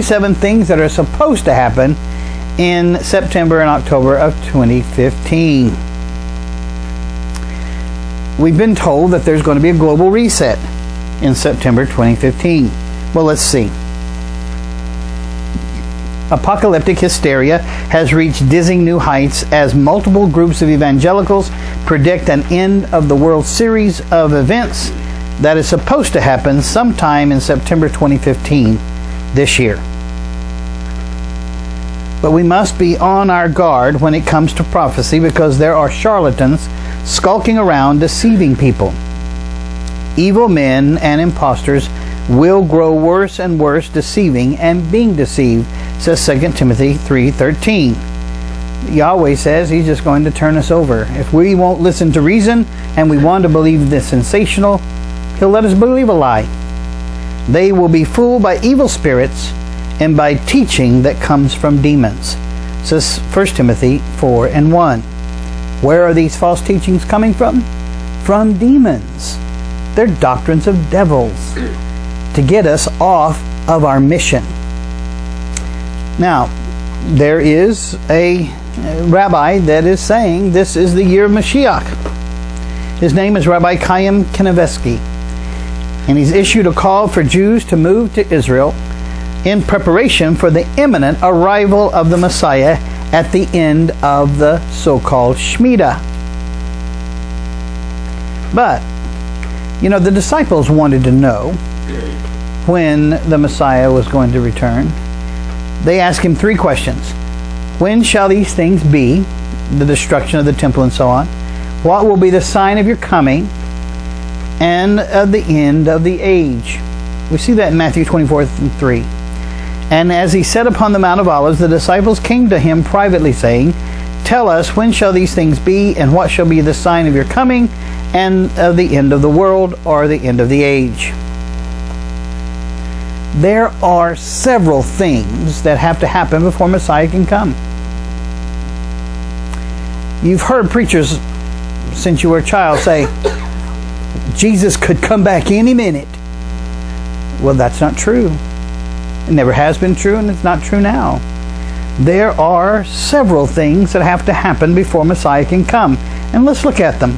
7 things that are supposed to happen in September and October of 2015. We've been told that there's going to be a global reset in September 2015. Well, let's see. Apocalyptic hysteria has reached dizzying new heights as multiple groups of evangelicals predict an end of the world series of events that is supposed to happen sometime in September 2015 this year. But we must be on our guard when it comes to prophecy, because there are charlatans skulking around deceiving people. Evil men and impostors will grow worse and worse, deceiving and being deceived, says 2 Timothy 3:13. Yahweh says He's just going to turn us over. If we won't listen to reason and we want to believe the sensational, He'll let us believe a lie. They will be fooled by evil spirits and by teaching that comes from demons, says 1 Timothy 4:1. Where are these false teachings coming from? From demons. They're doctrines of devils to get us off of our mission. Now, there is a rabbi that is saying this is the year of Mashiach. His name is Rabbi Chaim Kanievsky, and he's issued a call for Jews to move to Israel in preparation for the imminent arrival of the Messiah at the end of the so-called Shemitah. But, the disciples wanted to know when the Messiah was going to return. They asked Him 3 questions. When shall these things be? The destruction of the temple and so on. What will be the sign of your coming and of the end of the age? We see that in Matthew 24:3. And as He sat upon the Mount of Olives, the disciples came to Him privately, saying, Tell us, when shall these things be, and what shall be the sign of your coming, and of the end of the world, or the end of the age? There are several things that have to happen before Messiah can come. You've heard preachers since you were a child say, Jesus could come back any minute. Well, that's not true. It never has been true, and it's not true now. There are several things that have to happen before Messiah can come. And let's look at them.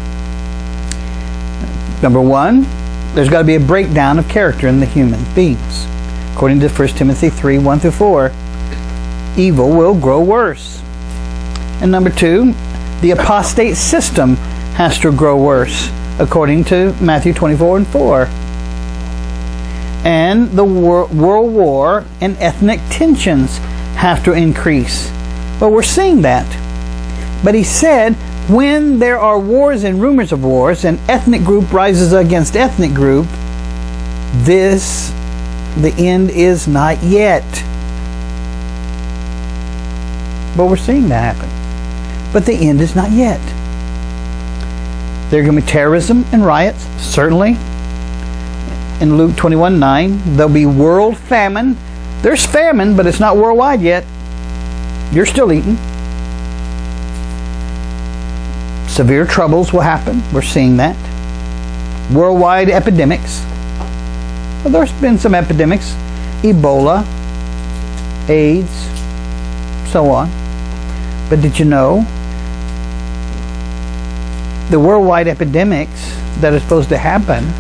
Number 1, there's got to be a breakdown of character in the human beings. According to 1 Timothy 3:1-4, evil will grow worse. And number 2, the apostate system has to grow worse, according to Matthew 24:4. And the world war and ethnic tensions have to increase. Well, we're seeing that. But He said, when there are wars and rumors of wars, and ethnic group rises against ethnic group, the end is not yet. But we're seeing that happen. But the end is not yet. There are going to be terrorism and riots, certainly. In Luke 21:9, there'll be world famine. There's famine, but it's not worldwide yet. You're still eating. Severe troubles will happen. We're seeing that. Worldwide epidemics. Well, there's been some epidemics. Ebola, AIDS, so on. But did you know the worldwide epidemics that are supposed to happen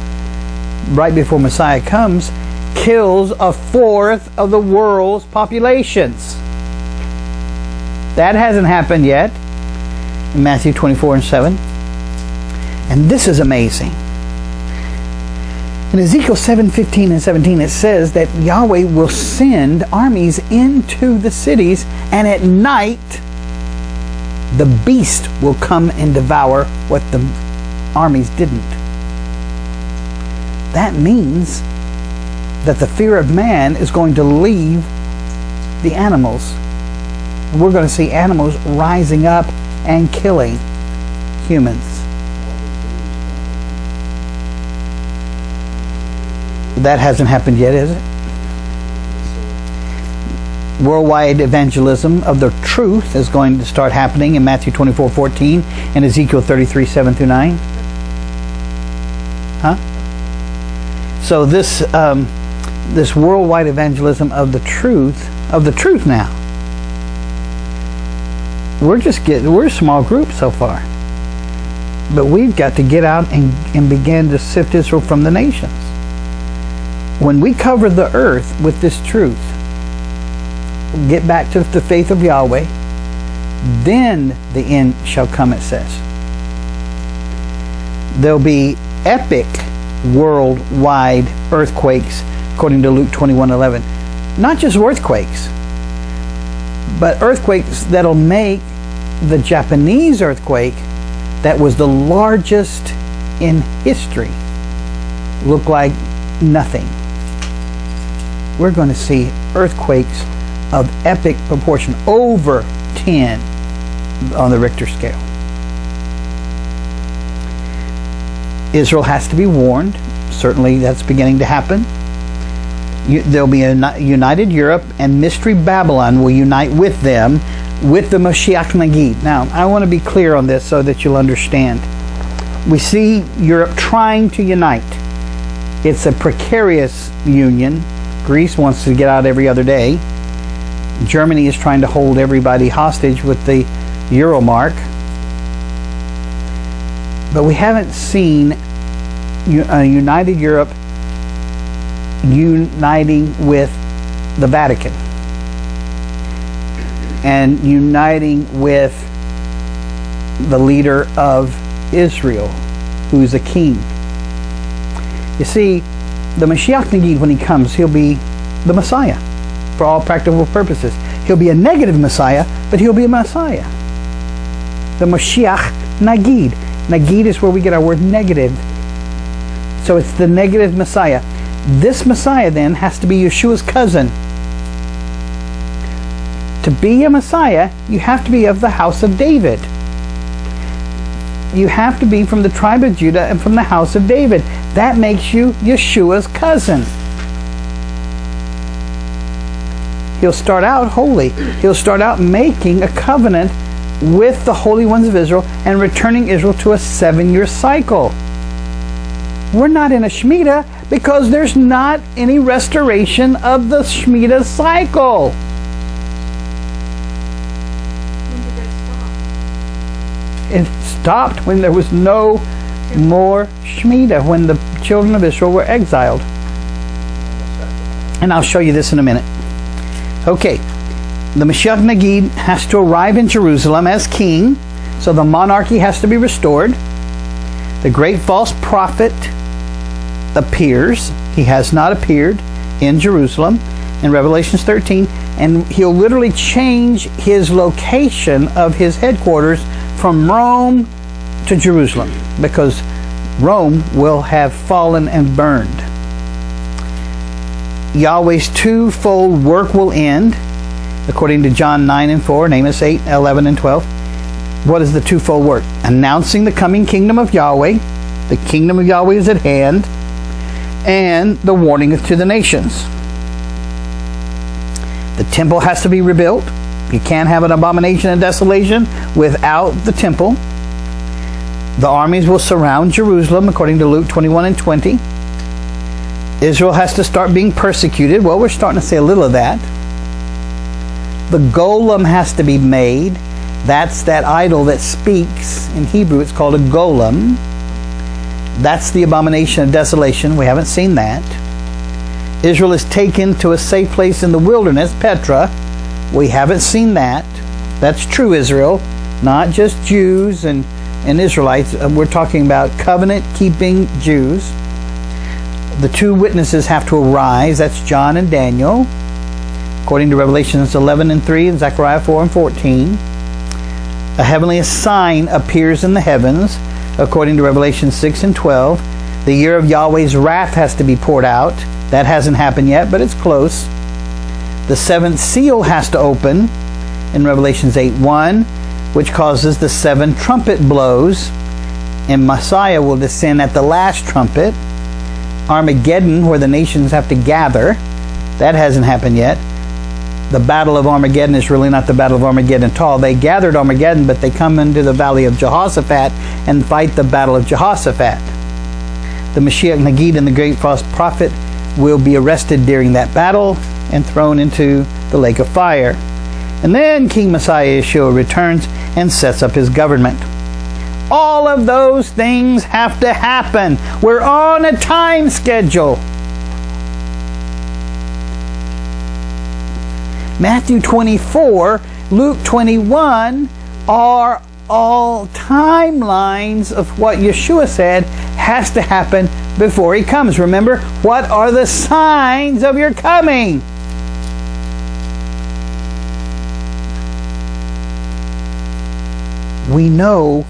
right before Messiah comes kills 1/4 of the world's populations? That hasn't happened yet in Matthew 24:7. And this is amazing. In Ezekiel 7:15 and 17, it says that Yahweh will send armies into the cities, and at night the beast will come and devour what the armies didn't. That means that the fear of man is going to leave the animals. We're going to see animals rising up and killing humans. That hasn't happened yet, is it? Worldwide evangelism of the truth is going to start happening in Matthew 24:14 and Ezekiel 33:7-9. So this this worldwide evangelism of the truth now. We're a small group so far. But we've got to get out and begin to sift Israel from the nations. When we cover the earth with this truth, get back to the faith of Yahweh, then the end shall come, it says. There'll be epic worldwide earthquakes, according to Luke 21:11. Not just earthquakes, but earthquakes that'll make the Japanese earthquake, that was the largest in history, look like nothing. We're going to see earthquakes of epic proportion, over 10 on the Richter scale. Israel has to be warned. Certainly that's beginning to happen. There'll be a united Europe, and Mystery Babylon will unite with them, with the Mashiach Nagid. Now, I want to be clear on this so that you'll understand. We see Europe trying to unite. It's a precarious union. Greece wants to get out every other day. Germany is trying to hold everybody hostage with the Euro mark. But we haven't seen a united Europe uniting with the Vatican and uniting with the leader of Israel, who's a king. You see, the Mashiach Nagid, when he comes, he'll be the Messiah for all practical purposes. He'll be a negative Messiah, but he'll be a Messiah. The Mashiach Nagid. Nagid is where we get our word negative. So it's the negative Messiah. This Messiah then has to be Yeshua's cousin. To be a Messiah, you have to be of the house of David. You have to be from the tribe of Judah and from the house of David. That makes you Yeshua's cousin. He'll start out holy. He'll start out making a covenant with the holy ones of Israel and returning Israel to a 7-year cycle. We're not in a Shemitah because there's not any restoration of the Shemitah cycle. When did it stop? It stopped when there was no more Shemitah, when the children of Israel were exiled. And I'll show you this in a minute. Okay, the Mashiach Nagid has to arrive in Jerusalem as king, so the monarchy has to be restored. The great false prophet appears. He has not appeared in Jerusalem in Revelations 13, and he'll literally change his location of his headquarters from Rome to Jerusalem, because Rome will have fallen and burned. Yahweh's twofold work will end, according to John 9 and 4, and Amos 8, 11 and 12. What is the twofold work? Announcing the coming kingdom of Yahweh. The kingdom of Yahweh is at hand. And the warning to the nations. The temple has to be rebuilt. You can't have an abomination and desolation without the temple. The armies will surround Jerusalem, according to Luke 21 and 20. Israel has to start being persecuted. Well, we're starting to see a little of that. The golem has to be made. That's that idol that speaks. In Hebrew, it's called a golem. That's the abomination of desolation. We haven't seen that. Israel is taken to a safe place in the wilderness, Petra. We haven't seen that. That's true Israel, not just Jews and Israelites. We're talking about covenant-keeping Jews. The two witnesses have to arise. That's John and Daniel, according to Revelations 11 and 3 and Zechariah 4 and 14. A heavenly sign appears in the heavens, according to Revelation 6 and 12. The year of Yahweh's wrath has to be poured out. That hasn't happened yet, but it's close. The seventh seal has to open in Revelations 8:1, which causes the 7 trumpet blows, and Messiah will descend at the last trumpet. Armageddon, where the nations have to gather, that hasn't happened yet. The Battle of Armageddon is really not the Battle of Armageddon at all. They gathered Armageddon, but they come into the Valley of Jehoshaphat and fight the Battle of Jehoshaphat. The Mashiach Nagid and the great false prophet will be arrested during that battle and thrown into the lake of fire. And then King Messiah Yeshua returns and sets up his government. All of those things have to happen. We're on a time schedule. Matthew 24, Luke 21 are all timelines of what Yeshua said has to happen before he comes. Remember, what are the signs of your coming? We know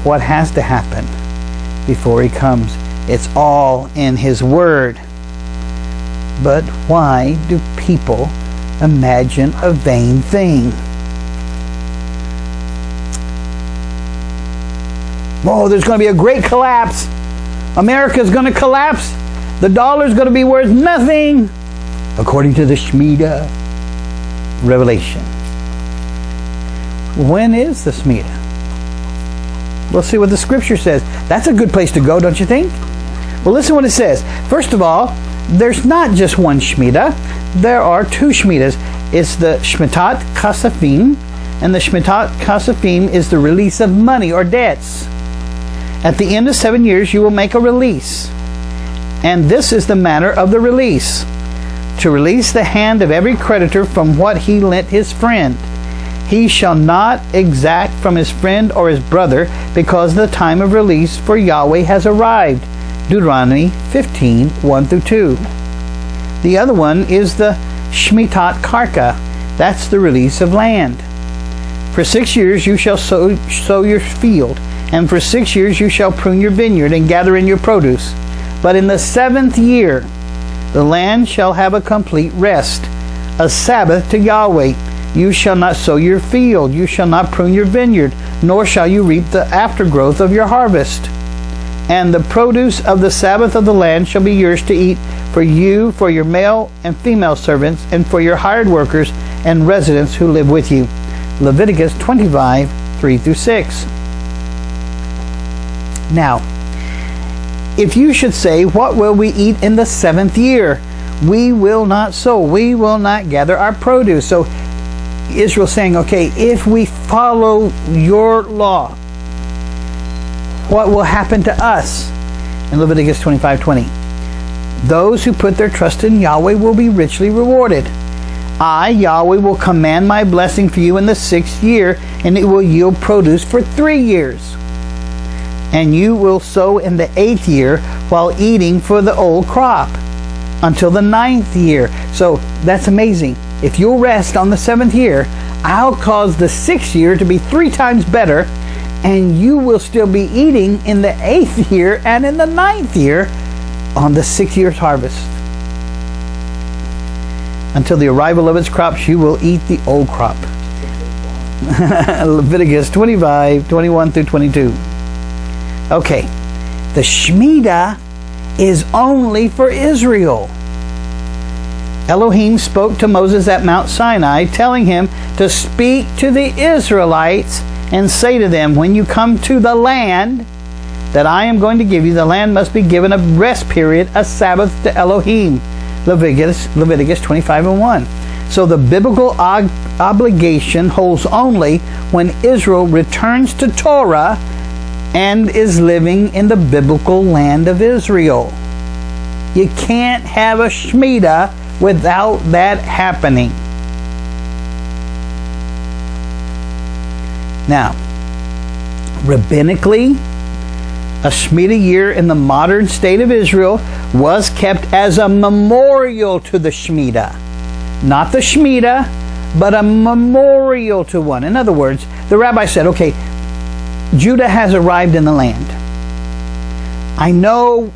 what has to happen before he comes. It's all in his word. But why do people imagine a vain thing? Oh, there's going to be a great collapse. America's going to collapse. The dollar's going to be worth nothing, according to the Shemitah revelation. When is the Shemitah? We'll see what the scripture says. That's a good place to go, don't you think? Well, listen what it says. First of all, there's not just one Shemitah. There are two Shemitahs. It's the Shmitat Kasafim, and the Shmitat Kasafim is the release of money or debts. At the end of 7 years, you will make a release. And this is the manner of the release: to release the hand of every creditor from what he lent his friend. He shall not exact from his friend or his brother, because the time of release for Yahweh has arrived. Deuteronomy 15, 1-2. The other one is the Shmitat Karka. That's the release of land. For 6 years you shall sow your field, and for 6 years you shall prune your vineyard and gather in your produce. But in the 7th year the land shall have a complete rest, a Sabbath to Yahweh. You shall not sow your field, you shall not prune your vineyard, nor shall you reap the aftergrowth of your harvest. And the produce of the Sabbath of the land shall be yours to eat, for you, for your male and female servants, and for your hired workers and residents who live with you. Leviticus 25, 3-6. Now, if you should say, what will we eat in the 7th year? We will not sow, we will not gather our produce. So Israel's saying, okay, if we follow your law, what will happen to us? In Leviticus 25:20, those who put their trust in Yahweh will be richly rewarded. I, Yahweh, will command my blessing for you in the 6th year, and it will yield produce for 3 years. And you will sow in the 8th year while eating for the old crop until the 9th year. So that's amazing. If you'll rest on the 7th year, I'll cause the 6th year to be 3 times better, and you will still be eating in the 8th year and in the 9th year on the 6th year's harvest. Until the arrival of its crops, you will eat the old crop. Leviticus 25, 21-22. Okay, the Shemitah is only for Israel. Elohim spoke to Moses at Mount Sinai, telling him to speak to the Israelites and say to them, when you come to the land that I am going to give you, the land must be given a rest period, a Sabbath to Elohim. Leviticus 25:1. So the biblical obligation holds only when Israel returns to Torah and is living in the biblical land of Israel. You can't have a Shemitah without that happening. Now, rabbinically, a Shemitah year in the modern state of Israel was kept as a memorial to the Shemitah. Not the Shemitah, but a memorial to one. In other words, the rabbi said, okay, Judah has arrived in the land. I know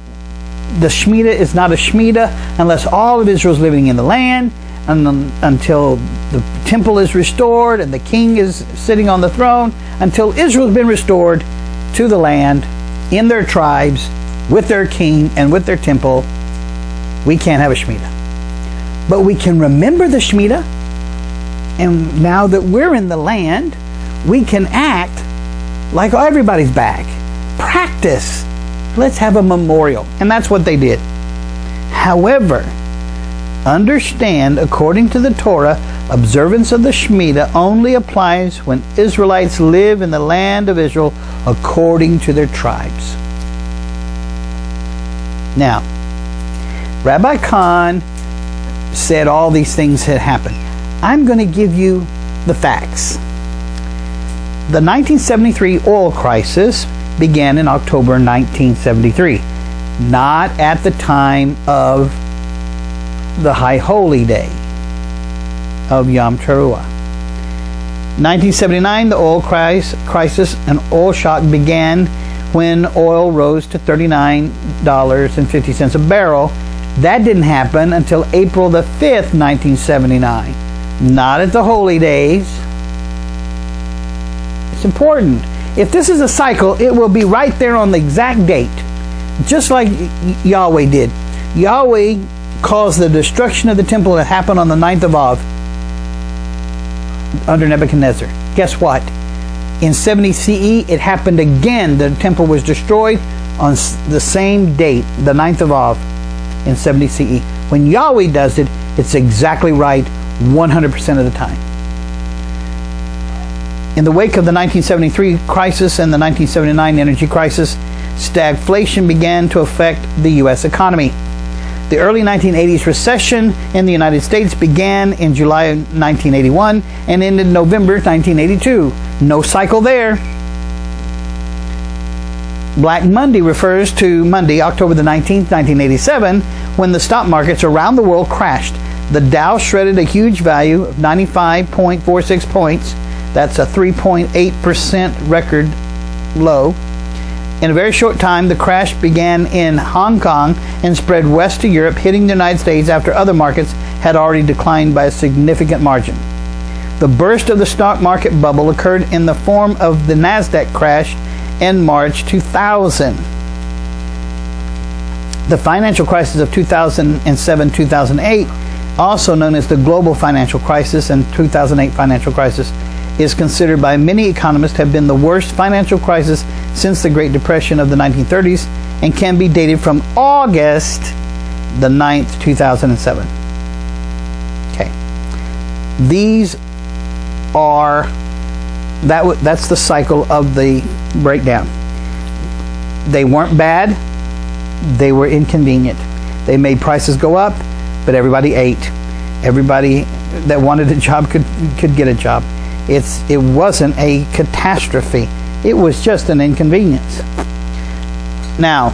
the Shemitah is not a Shemitah unless all of Israel is living in the land, and until the temple is restored and the king is sitting on the throne, until Israel has been restored to the land in their tribes with their king and with their temple, we can't have a Shemitah. But we can remember the Shemitah, and now that we're in the land, we can act like everybody's back. Practice. Let's have a memorial. And that's what they did. However, understand, according to the Torah, observance of the Shemitah only applies when Israelites live in the land of Israel according to their tribes. Now, Rabbi Kahn said all these things had happened. I'm going to give you the facts. The 1973 oil crisis began in October 1973, not at the time of the High Holy Day of Yom Teruah. 1979, the oil crisis and oil shock began when oil rose to $39.50 a barrel. That didn't happen until April the 5th, 1979. Not at the holy days. It's important. If this is a cycle, it will be right there on the exact date. Just like Yahweh did. Yahweh caused the destruction of the temple that happened on the 9th of Av under Nebuchadnezzar. Guess what? In 70 CE, it happened again. The temple was destroyed on the same date, the 9th of Av, in 70 CE. When Yahweh does it, it's exactly right 100% of the time. In the wake of the 1973 crisis and the 1979 energy crisis, stagflation began to affect the U.S. economy. The early 1980s recession in the United States began in July 1981 and ended November 1982. No cycle there. Black Monday refers to Monday, October the 19th, 1987, when the stock markets around the world crashed. The Dow shredded a huge value of 95.46 points. That's a 3.8% record low. In a very short time, the crash began in Hong Kong and spread west to Europe, hitting the United States after other markets had already declined by a significant margin. The burst of the stock market bubble occurred in the form of the NASDAQ crash in March 2000. The financial crisis of 2007-2008, also known as the global financial crisis and 2008 financial crisis, is considered by many economists to have been the worst financial crisis since the Great Depression of the 1930s and can be dated from August the 9th, 2007. Okay. These are, that's the cycle of the breakdown. They weren't bad, they were inconvenient. They made prices go up, but everybody ate. Everybody that wanted a job could get a job. It wasn't a catastrophe. It was just an inconvenience. Now,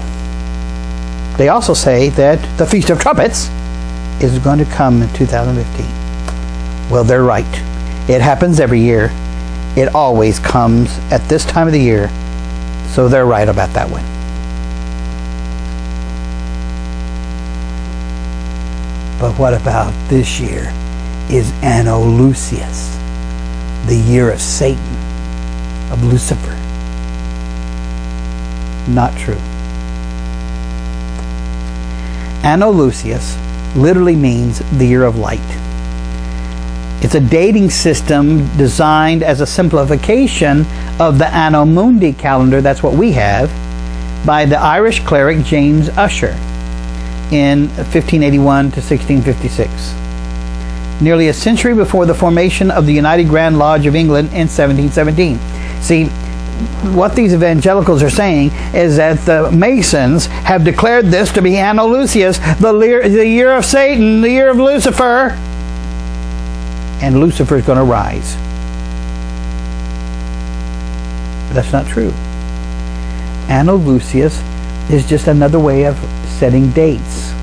they also say that the Feast of Trumpets is going to come in 2015. Well, they're right. It happens every year. It always comes at this time of the year. So they're right about that one. But what about this year is Anno Lucius, the year of Satan, of Lucifer? Not true. Anno Lucius literally means the year of light. It's a dating system designed as a simplification of the Anno Mundi calendar, that's what we have, by the Irish cleric James Ussher in 1581 to 1656. Nearly a century before the formation of the United Grand Lodge of England in 1717. See, what these evangelicals are saying is that the Masons have declared this to be Anno Lucius, the year of Satan, the year of Lucifer, and Lucifer is going to rise. But that's not true. Anno Lucius is just another way of setting dates.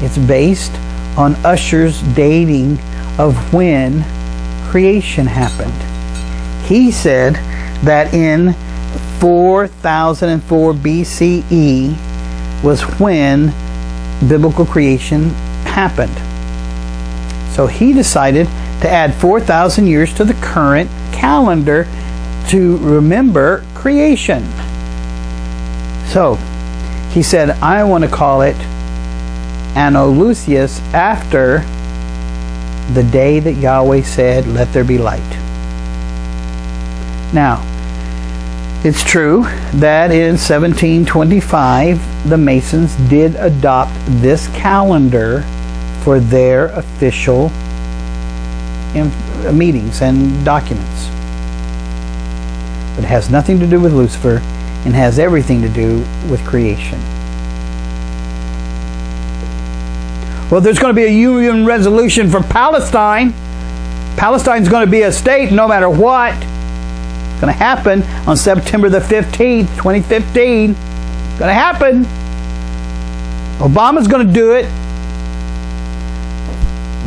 It's based on Ussher's dating of when creation happened. He said that in 4004 BCE was when biblical creation happened. So he decided to add 4,000 years to the current calendar to remember creation. So he said, I want to call it Anno Lucius after the day that Yahweh said, let there be light. Now, it's true that in 1725 the Masons did adopt this calendar for their official meetings and documents. But it has nothing to do with Lucifer and has everything to do with creation. Well, there's going to be a UN resolution for Palestine. Palestine's going to be a state no matter what. It's going to happen on September the 15th, 2015. It's going to happen. Obama's going to do it.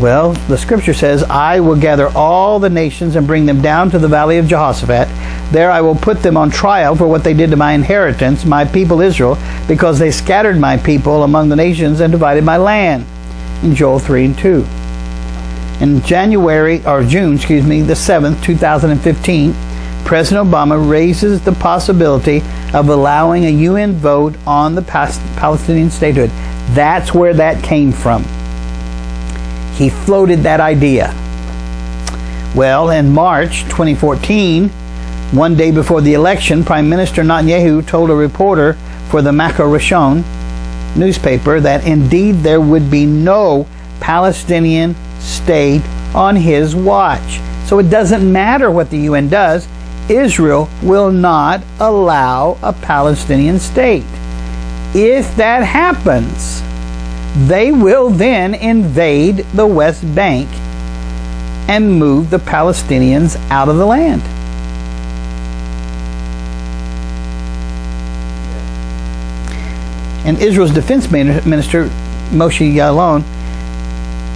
Well, the scripture says, I will gather all the nations and bring them down to the valley of Jehoshaphat. There I will put them on trial for what they did to my inheritance, my people Israel, because they scattered my people among the nations and divided my land. In Joel 3 and 2. In June, the 7th, 2015, President Obama raises the possibility of allowing a UN vote on the Palestinian statehood. That's where that came from. He floated that idea. Well, in March 2014, one day before the election, Prime Minister Netanyahu told a reporter for the Mako Rishon newspaper that indeed there would be no Palestinian state on his watch. So it doesn't matter what the UN does. Israel will not allow a Palestinian state. If that happens, they will then invade the West Bank and move the Palestinians out of the land. And Israel's defense minister, Moshe Yaalon,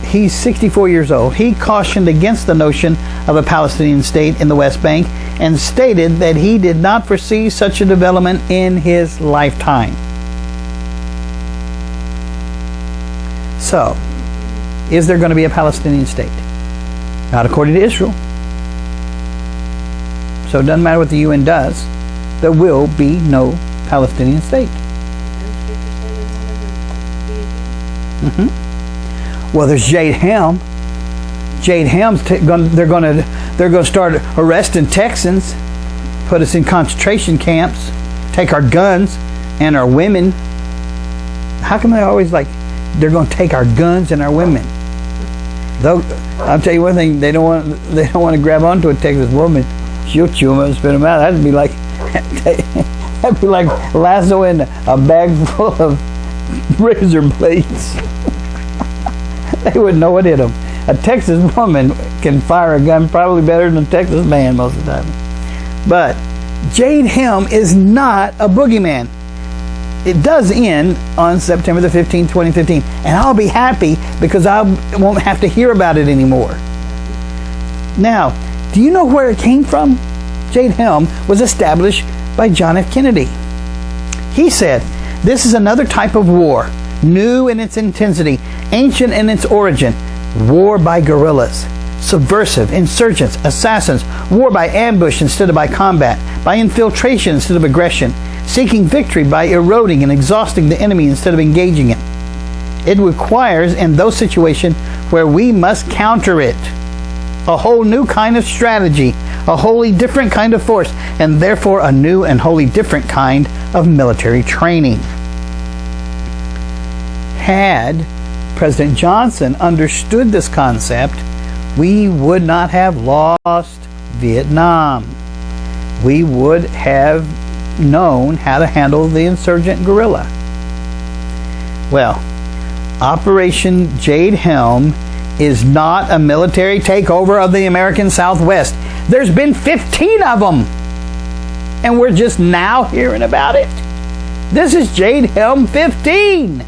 he's 64 years old. He cautioned against the notion of a Palestinian state in the West Bank and stated that he did not foresee such a development in his lifetime. So, is there going to be a Palestinian state? Not according to Israel. So it doesn't matter what the UN does. There will be no Palestinian state. Well, there's Jade Helm. Jade Helm's they're going to start arresting Texans, put us in concentration camps, take our guns and our women. How come they always they're going to take our guns and our women? Though I'll tell you one thing, they don't want to grab onto a Texas woman. She'll chew them up and spit them out. That'd be like lassoing a bag full of razor blades. They wouldn't know what hit them. A Texas woman can fire a gun probably better than a Texas man most of the time. But Jade Helm is not a boogeyman. It does end on September the 15th, 2015. And I'll be happy because I won't have to hear about it anymore. Now, do you know where it came from? Jade Helm was established by John F. Kennedy. He said, this is another type of war, new in its intensity, ancient in its origin, war by guerrillas, subversive, insurgents, assassins, war by ambush instead of by combat, by infiltration instead of aggression, seeking victory by eroding and exhausting the enemy instead of engaging it. It requires, in those situations where we must counter it, a whole new kind of strategy, a wholly different kind of force, and therefore a new and wholly different kind of military training. Had President Johnson understood this concept, we would not have lost Vietnam. We would have known how to handle the insurgent guerrilla. Well, Operation Jade Helm is not a military takeover of the American Southwest. There's been 15 of them, and we're just now hearing about it. This is Jade Helm 15.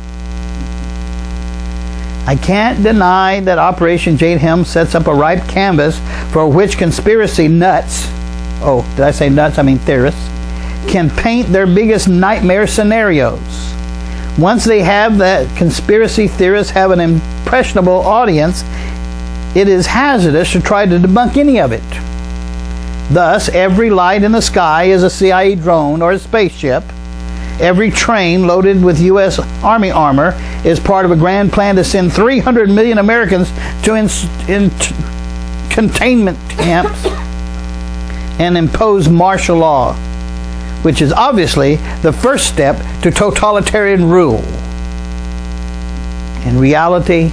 I can't deny that Operation Jade Helm sets up a ripe canvas for which conspiracy nuts, oh, did I say nuts? I mean theorists, can paint their biggest nightmare scenarios. Once they have that conspiracy theorists have an impressionable audience, it is hazardous to try to debunk any of it. Thus, every light in the sky is a CIA drone or a spaceship. Every train loaded with U.S. Army armor is part of a grand plan to send 300 million Americans to containment camps and impose martial law. which is obviously the first step to totalitarian rule. In reality,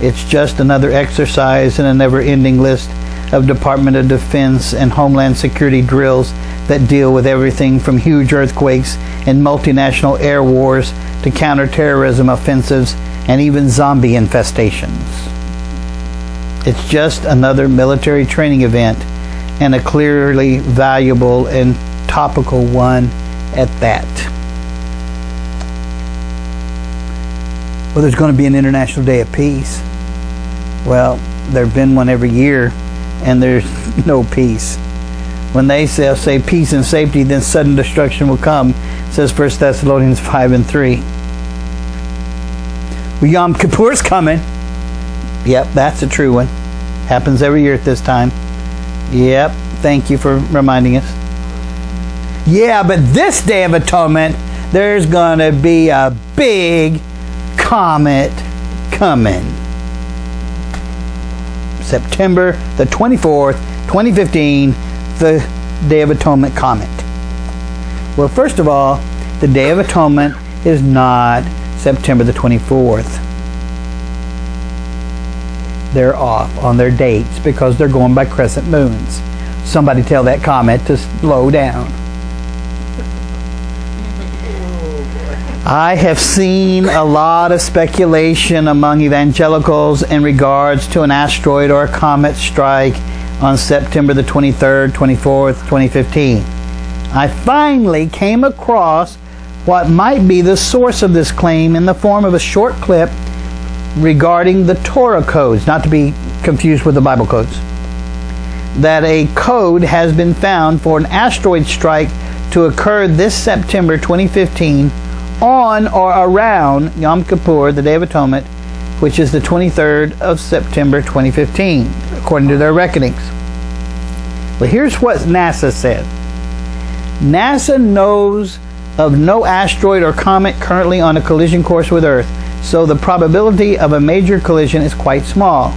it's just another exercise in a never-ending list of Department of Defense and Homeland Security drills that deal with everything from huge earthquakes and multinational air wars to counterterrorism offensives and even zombie infestations. It's just another military training event, and a clearly valuable and topical one at that. Well, there's going to be an International Day of Peace. Well, there's been one every year, and there's no peace. When they say peace and safety, then sudden destruction will come, says 1 Thessalonians 5:3. Well, Yom Kippur's coming. Yep, that's a true one. Happens every year at this time. Yep, thank you for reminding us. Yeah, but this Day of Atonement, there's going to be a big comet coming. September the 24th, 2015, the Day of Atonement comet. Well, first of all, the Day of Atonement is not September the 24th. They're off on their dates because they're going by crescent moons. Somebody tell that comet to slow down. I have seen a lot of speculation among evangelicals in regards to an asteroid or a comet strike on September the 23rd, 24th, 2015. I finally came across what might be the source of this claim in the form of a short clip regarding the Torah codes, not to be confused with the Bible codes. That a code has been found for an asteroid strike to occur this September 2015 on or around Yom Kippur, the Day of Atonement, which is the 23rd of September 2015, according to their reckonings. But here's what NASA said. NASA knows of no asteroid or comet currently on a collision course with Earth, so the probability of a major collision is quite small.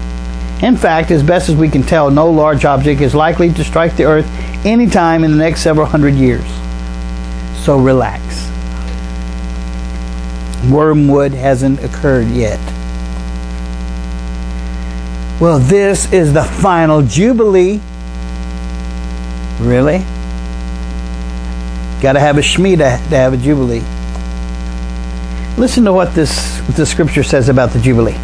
In fact, as best as we can tell, no large object is likely to strike the Earth anytime in the next several hundred years. So relax. Wormwood hasn't occurred yet. Well, this is the final Jubilee. Really? Got to have a Shemitah to have a Jubilee. Listen to what the scripture says about the Jubilee.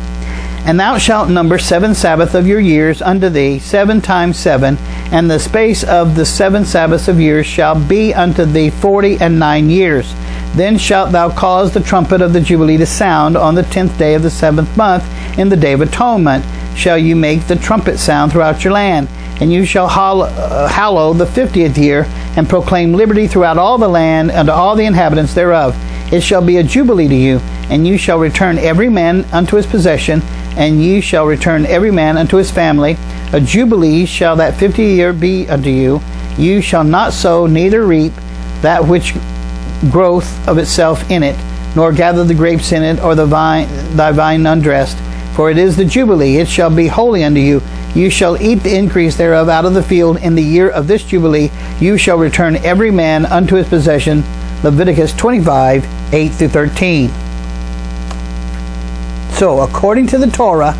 And thou shalt number 7 Sabbaths of your years unto thee, 7 times 7, and the space of the 7 Sabbaths of years shall be unto thee 49 years. Then shalt thou cause the trumpet of the Jubilee to sound on the 10th day of the 7th month, in the Day of Atonement. Shall you make the trumpet sound throughout your land. And you shall hallow the 50th year, and proclaim liberty throughout all the land unto all the inhabitants thereof. It shall be a jubilee to you, and you shall return every man unto his possession, and you shall return every man unto his family. A jubilee shall that 50th year be unto you. You shall not sow, neither reap that which growth of itself in it, nor gather the grapes in it, or thy vine undressed. For it is the Jubilee, it shall be holy unto you. You shall eat the increase thereof out of the field in the year of this Jubilee. You shall return every man unto his possession. Leviticus 25, 8-13. So, according to the Torah,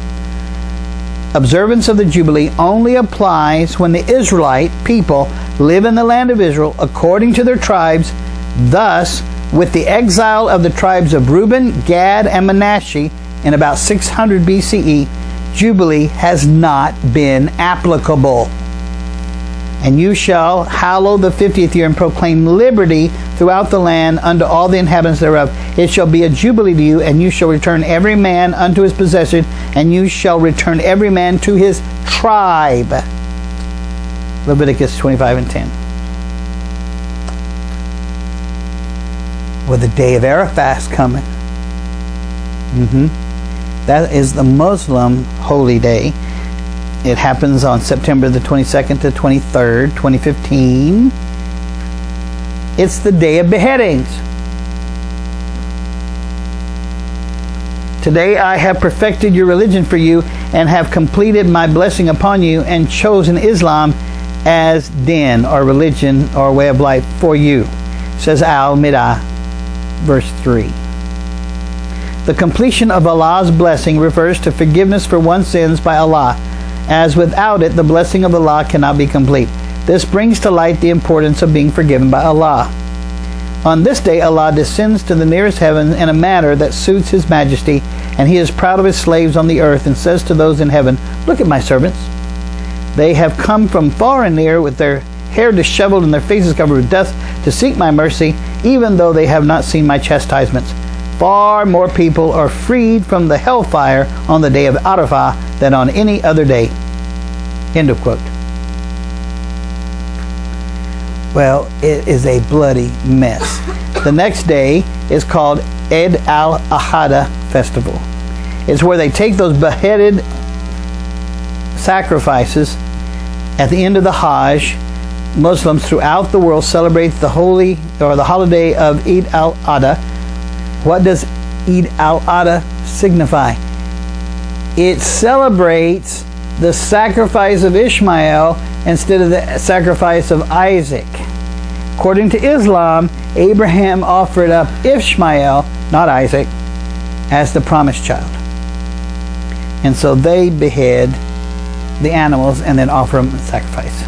observance of the Jubilee only applies when the Israelite people live in the land of Israel according to their tribes. Thus, with the exile of the tribes of Reuben, Gad, and Manasseh in about 600 BCE, Jubilee has not been applicable. And you shall hallow the 50th year and proclaim liberty throughout the land unto all the inhabitants thereof. It shall be a jubilee to you, and you shall return every man unto his possession, and you shall return every man to his tribe. Leviticus 25 and 10. With the day of Arafat coming. That is the Muslim holy day. It happens on September the 22nd to 23rd, 2015. It's the day of beheadings. Today I have perfected your religion for you, and have completed my blessing upon you, and chosen Islam as din or religion or way of life for you, says Al-Midah, verse 3. The completion of Allah's blessing refers to forgiveness for one's sins by Allah, as without it the blessing of Allah cannot be complete. This brings to light the importance of being forgiven by Allah. On this day, Allah descends to the nearest heaven in a manner that suits His majesty, and He is proud of His slaves on the earth and says to those in heaven, "Look at my servants. They have come from far and near with their hair disheveled and their faces covered with dust to seek my mercy, even though they have not seen my chastisements. Far more people are freed from the hellfire on the day of Arafah than on any other day." End of quote. Well, it is a bloody mess. The next day is called Eid al-Adha festival. It's where they take those beheaded sacrifices at the end of the Hajj. Muslims throughout the world celebrate the holiday of Eid al-Adha. What does Eid al-Adha signify? It celebrates the sacrifice of Ishmael instead of the sacrifice of Isaac. According to Islam, Abraham offered up Ishmael, not Isaac, as the promised child. And so they behead the animals and then offer them as sacrifice.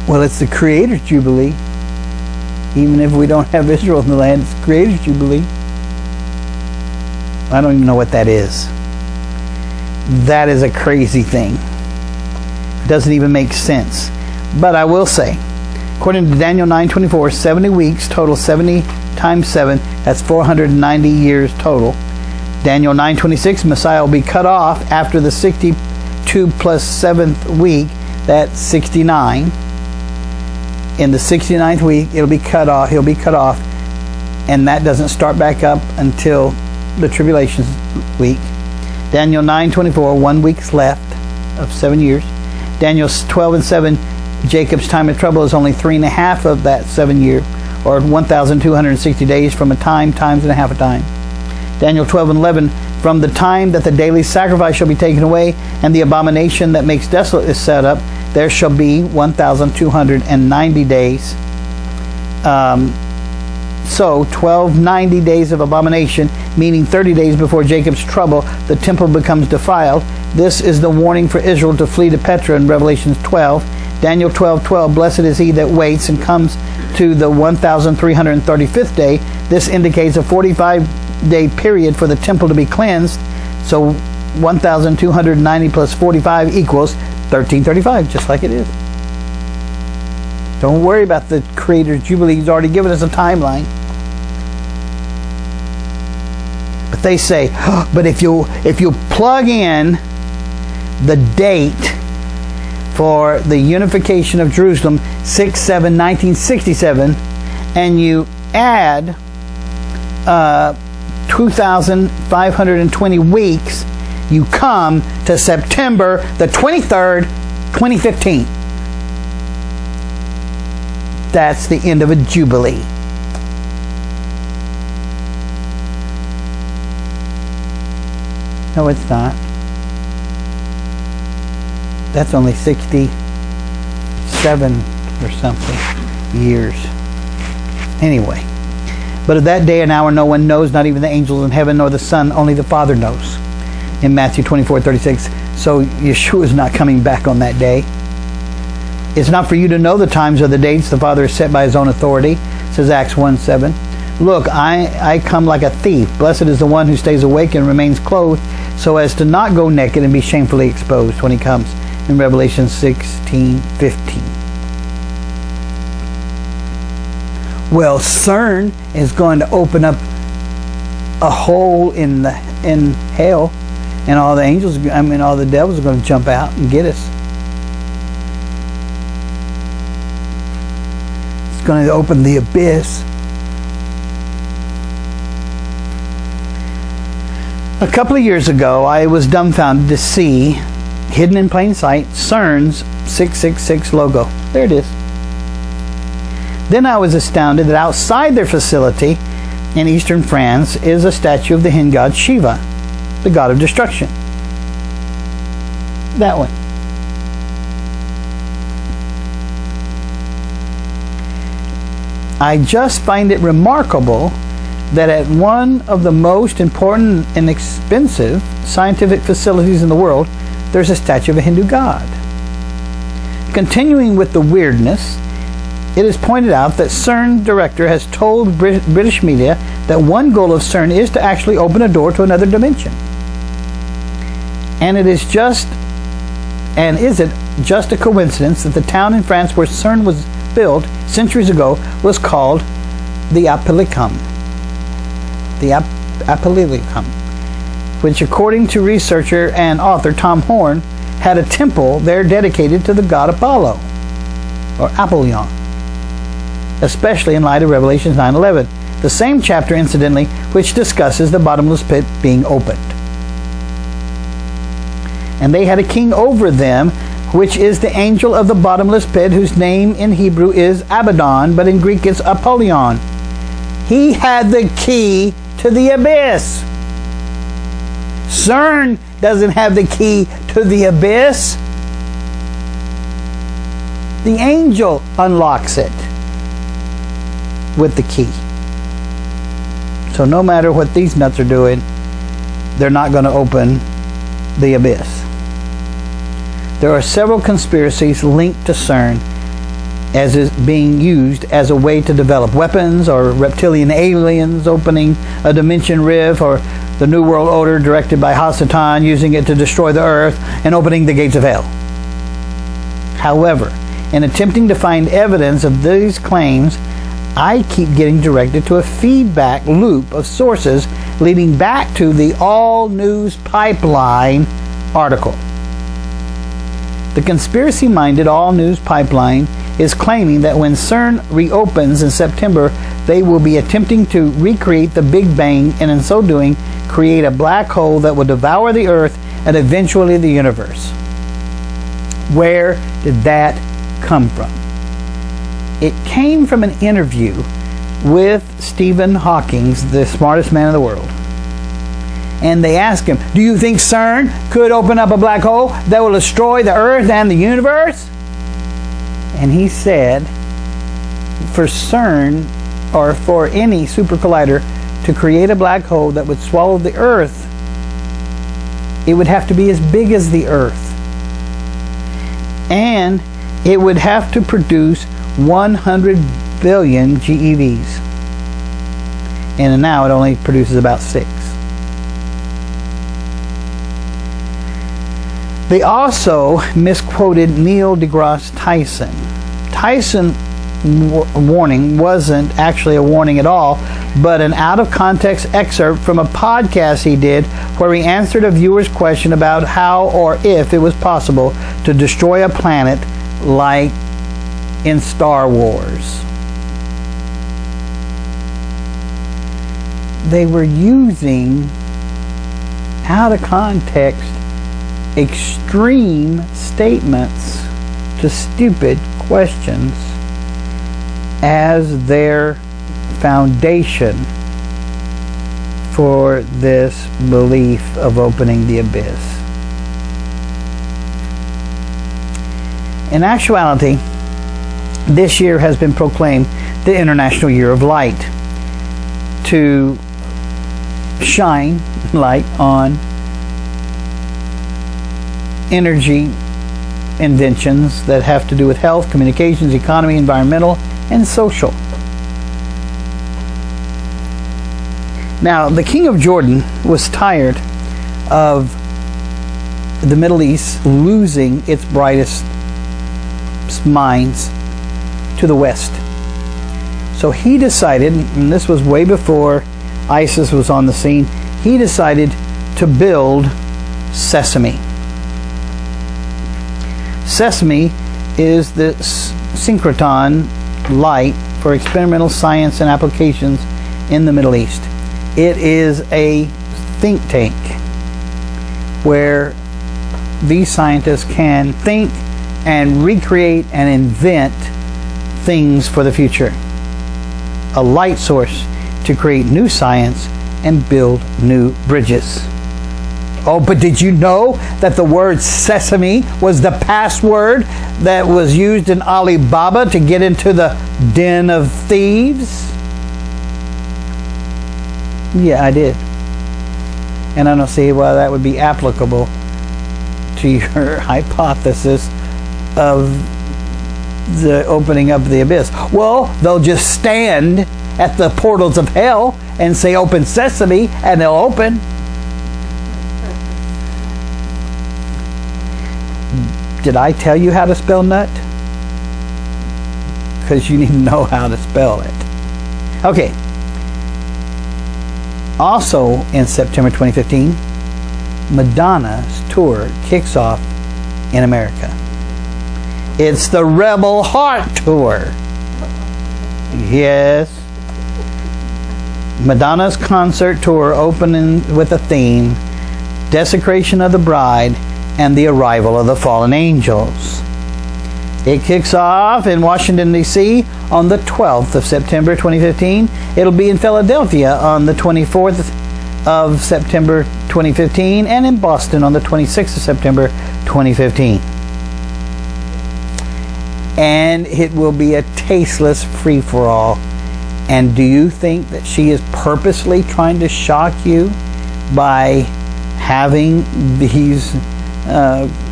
Well, it's the Creator's Jubilee. Even if we don't have Israel in the land, it's the Creator's Jubilee. I don't even know what that is. That is a crazy thing. It doesn't even make sense. But I will say, according to Daniel 9:24, 70 weeks total, 70 times 7, that's 490 years total. Daniel 9:26, Messiah will be cut off after the 62 plus 7th week, that's 69. In the 69th week, he'll be cut off, and that doesn't start back up until the tribulation week. Daniel 9:24, 1 week's left of 7 years. Daniel 12:7, Jacob's time of trouble is only 3.5 of that 7 year, or 1,260 days from a time times and a half a time. Daniel 12:11, from the time that the daily sacrifice shall be taken away and the abomination that makes desolate is set up, there shall be 1,290 days. So 1290 days of abomination, meaning 30 days before Jacob's trouble, the temple becomes defiled. This is the warning for Israel to flee to Petra in Revelation 12. Daniel 12:12, blessed is he that waits and comes to the 1,335th day. This indicates a 45-day period for the temple to be cleansed. So 1,290 plus 45 equals 1335, just like it is. Don't worry about the Creator's Jubilee. He's already given us a timeline. But they say, but if you plug in the date for the unification of Jerusalem, 6/7/1967, and you add 2,520 weeks, you come to September the 23rd, 2015. That's the end of a Jubilee. No, it's not. That's only 67 or something years. Anyway. But of that day and hour no one knows, not even the angels in heaven nor the Son, only the Father knows. In Matthew 24:36. So Yeshua is not coming back on that day. It's not for you to know the times or the dates the Father has set by His own authority, says Acts 1:7. Look, I come like a thief. Blessed is the one who stays awake and remains clothed, so as to not go naked and be shamefully exposed when He comes, in Revelation 16:15. Well, CERN is going to open up a hole in hell, and all the devils are going to jump out and get us. It's going to open the abyss. A couple of years ago, I was dumbfounded to see, hidden in plain sight, CERN's 666 logo. There it is. Then I was astounded that outside their facility in eastern France is a statue of the Hin god Shiva, the god of destruction. That one. I just find it remarkable that at one of the most important and expensive scientific facilities in the world, there's a statue of a Hindu god. Continuing with the weirdness, it is pointed out that CERN director has told British media that one goal of CERN is to actually open a door to another dimension. And is it just a coincidence that the town in France where CERN was built centuries ago was called the Apellicum? The Apellicum, which according to researcher and author Tom Horn, had a temple there dedicated to the god Apollo, or Apollyon, especially in light of Revelation 9:11, the same chapter, incidentally, which discusses the bottomless pit being opened. And they had a king over them, which is the angel of the bottomless pit, whose name in Hebrew is Abaddon, but in Greek it's Apollyon. He had the key to the abyss. CERN doesn't have the key to the abyss. The angel unlocks it with the key. So no matter what these nuts are doing, they're not going to open the abyss. There are several conspiracies linked to CERN as is being used as a way to develop weapons, or reptilian aliens opening a dimension rift, or the New World Order directed by Hasatan using it to destroy the earth and opening the gates of hell. However, in attempting to find evidence of these claims, I keep getting directed to a feedback loop of sources leading back to the All News Pipeline article. The conspiracy-minded All News Pipeline is claiming that when CERN reopens in September, they will be attempting to recreate the Big Bang, and in so doing, create a black hole that will devour the Earth and eventually the universe. Where did that come from? It came from an interview with Stephen Hawking, the smartest man in the world. And they asked him, do you think CERN could open up a black hole that will destroy the Earth and the universe? And he said, for CERN, or for any super collider, to create a black hole that would swallow the Earth, it would have to be as big as the Earth. And it would have to produce 100 billion GeVs. And now it only produces about 6. They also misquoted Neil deGrasse Tyson. Tyson's warning wasn't actually a warning at all, but an out-of-context excerpt from a podcast he did where he answered a viewer's question about how or if it was possible to destroy a planet like in Star Wars. They were using out-of-context extreme statements to stupid questions as their foundation for this belief of opening the abyss. In actuality, this year has been proclaimed the International Year of Light, to shine light on energy inventions that have to do with health, communications, economy, environmental, and social. Now, the king of Jordan was tired of the Middle East losing its brightest minds to the West. So he decided, and this was way before ISIS was on the scene, he decided to build Sesame. Sesame is the synchrotron light for experimental science and applications in the Middle East. It is a think tank where these scientists can think and recreate and invent things for the future. A light source to create new science and build new bridges Oh, but did you know that the word sesame was the password that was used in Alibaba to get into the den of thieves? Yeah, I did. And I don't see why that would be applicable to your hypothesis of the opening up of the abyss. Well, they'll just stand at the portals of hell and say, "Open sesame," and they'll open. Did I tell you how to spell nut? Because you need to know how to spell it. Okay. Also in September 2015, Madonna's tour kicks off in America. It's the Rebel Heart Tour. Yes. Madonna's concert tour opening with a theme, Desecration of the Bride and the Arrival of the Fallen Angels. It kicks off in Washington, D.C. on the 12th of September 2015. It'll be in Philadelphia on the 24th of September 2015 and in Boston on the 26th of September 2015. And it will be a tasteless free-for-all. And do you think that she is purposely trying to shock you by having these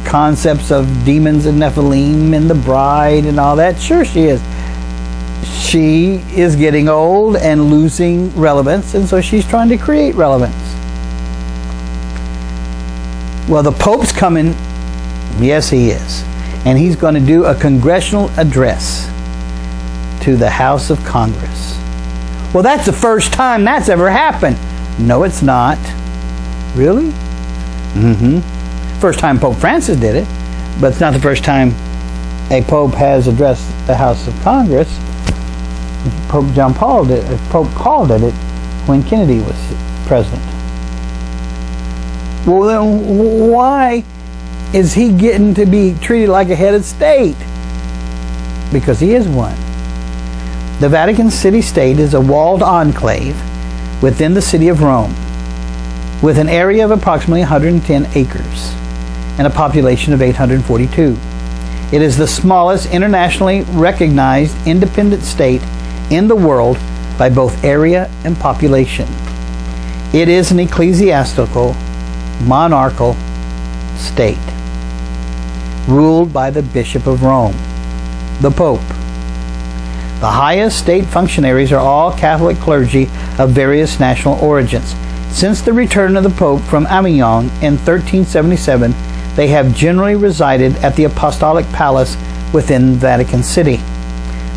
concepts of demons and Nephilim and the bride and all that? Sure she is. She is getting old and losing relevance, and so she's trying to create relevance. Well, the Pope's coming. Yes, he is. And he's going to do a congressional address to the House of Congress. Well, that's the first time that's ever happened. No, it's not. Really? Mm-hmm. First time Pope Francis did it, but it's not the first time a Pope has addressed the House of Congress. Pope John Paul did. Pope called it when Kennedy was president. Well, then why is he getting to be treated like a head of state? Because he is one. The Vatican City-State is a walled enclave within the city of Rome, with an area of approximately 110 acres and a population of 842. It is the smallest internationally recognized independent state in the world by both area and population. It is an ecclesiastical, monarchical state, ruled by the Bishop of Rome, the Pope. The highest state functionaries are all Catholic clergy of various national origins. Since the return of the Pope from Avignon in 1377, they have generally resided at the Apostolic Palace within Vatican City.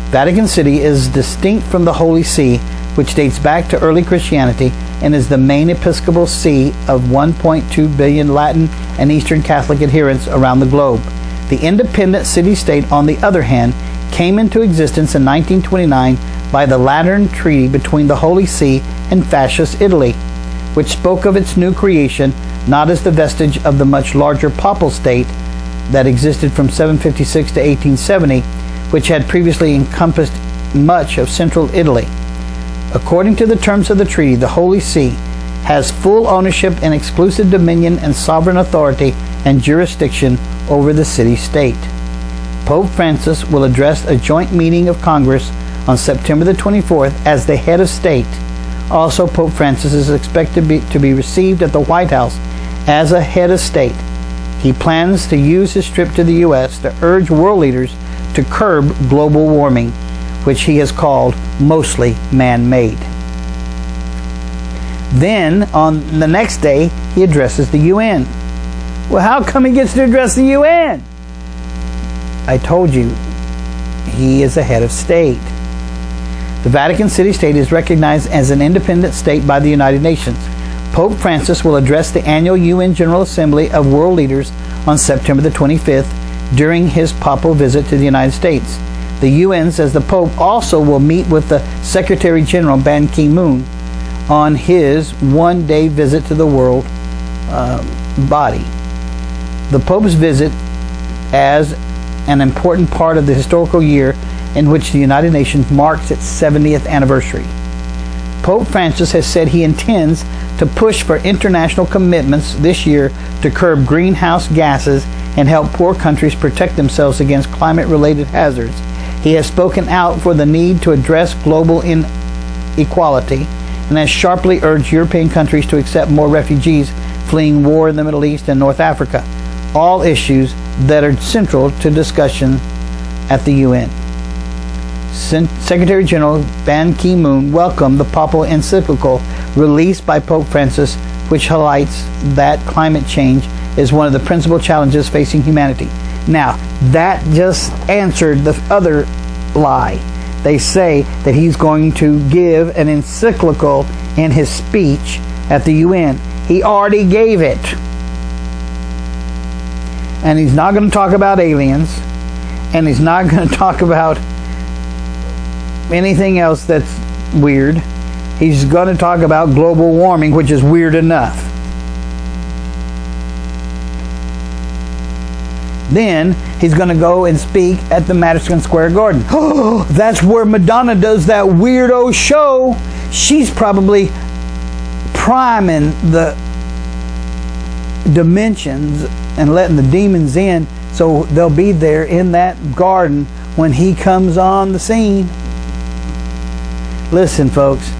Vatican City is distinct from the Holy See, which dates back to early Christianity and is the main episcopal see of 1.2 billion Latin and Eastern Catholic adherents around the globe. The independent city-state, on the other hand, came into existence in 1929 by the Lateran Treaty between the Holy See and fascist Italy, which spoke of its new creation not as the vestige of the much larger papal state that existed from 756 to 1870, which had previously encompassed much of central Italy. According to the terms of the treaty, the Holy See has full ownership and exclusive dominion and sovereign authority and jurisdiction over the city-state. Pope Francis will address a joint meeting of Congress on September the 24th as the head of state. Also, Pope Francis is expected to be received at the White House as a head of state. He plans to use his trip to the U.S. to urge world leaders to curb global warming, which he has called mostly man-made. Then, on the next day, he addresses the UN. Well, how come he gets to address the UN? I told you, he is a head of state. The Vatican City-State is recognized as an independent state by the United Nations. Pope Francis will address the annual UN General Assembly of World Leaders on September the 25th during his papal visit to the United States. The UN, says the Pope, also will meet with the Secretary General Ban Ki-moon on his one-day visit to the world body. The Pope's visit as an important part of the historical year in which the United Nations marks its 70th anniversary. Pope Francis has said he intends to push for international commitments this year to curb greenhouse gases and help poor countries protect themselves against climate-related hazards. He has spoken out for the need to address global inequality and has sharply urged European countries to accept more refugees fleeing war in the Middle East and North Africa, all issues that are central to discussion at the UN. Secretary General Ban Ki-moon welcomed the papal encyclical released by Pope Francis, which highlights that climate change is one of the principal challenges facing humanity. Now, that just answered the other lie. They say that he's going to give an encyclical in his speech at the UN. He already gave it. And he's not going to talk about aliens, and he's not going to talk about anything else that's weird. He's going to talk about global warming, which is weird enough. Then he's going to go and speak at the Madison Square Garden. Oh, that's where Madonna does that weirdo show. She's probably priming the dimensions and letting the demons in, so they'll be there in that garden when he comes on the scene. Listen, folks,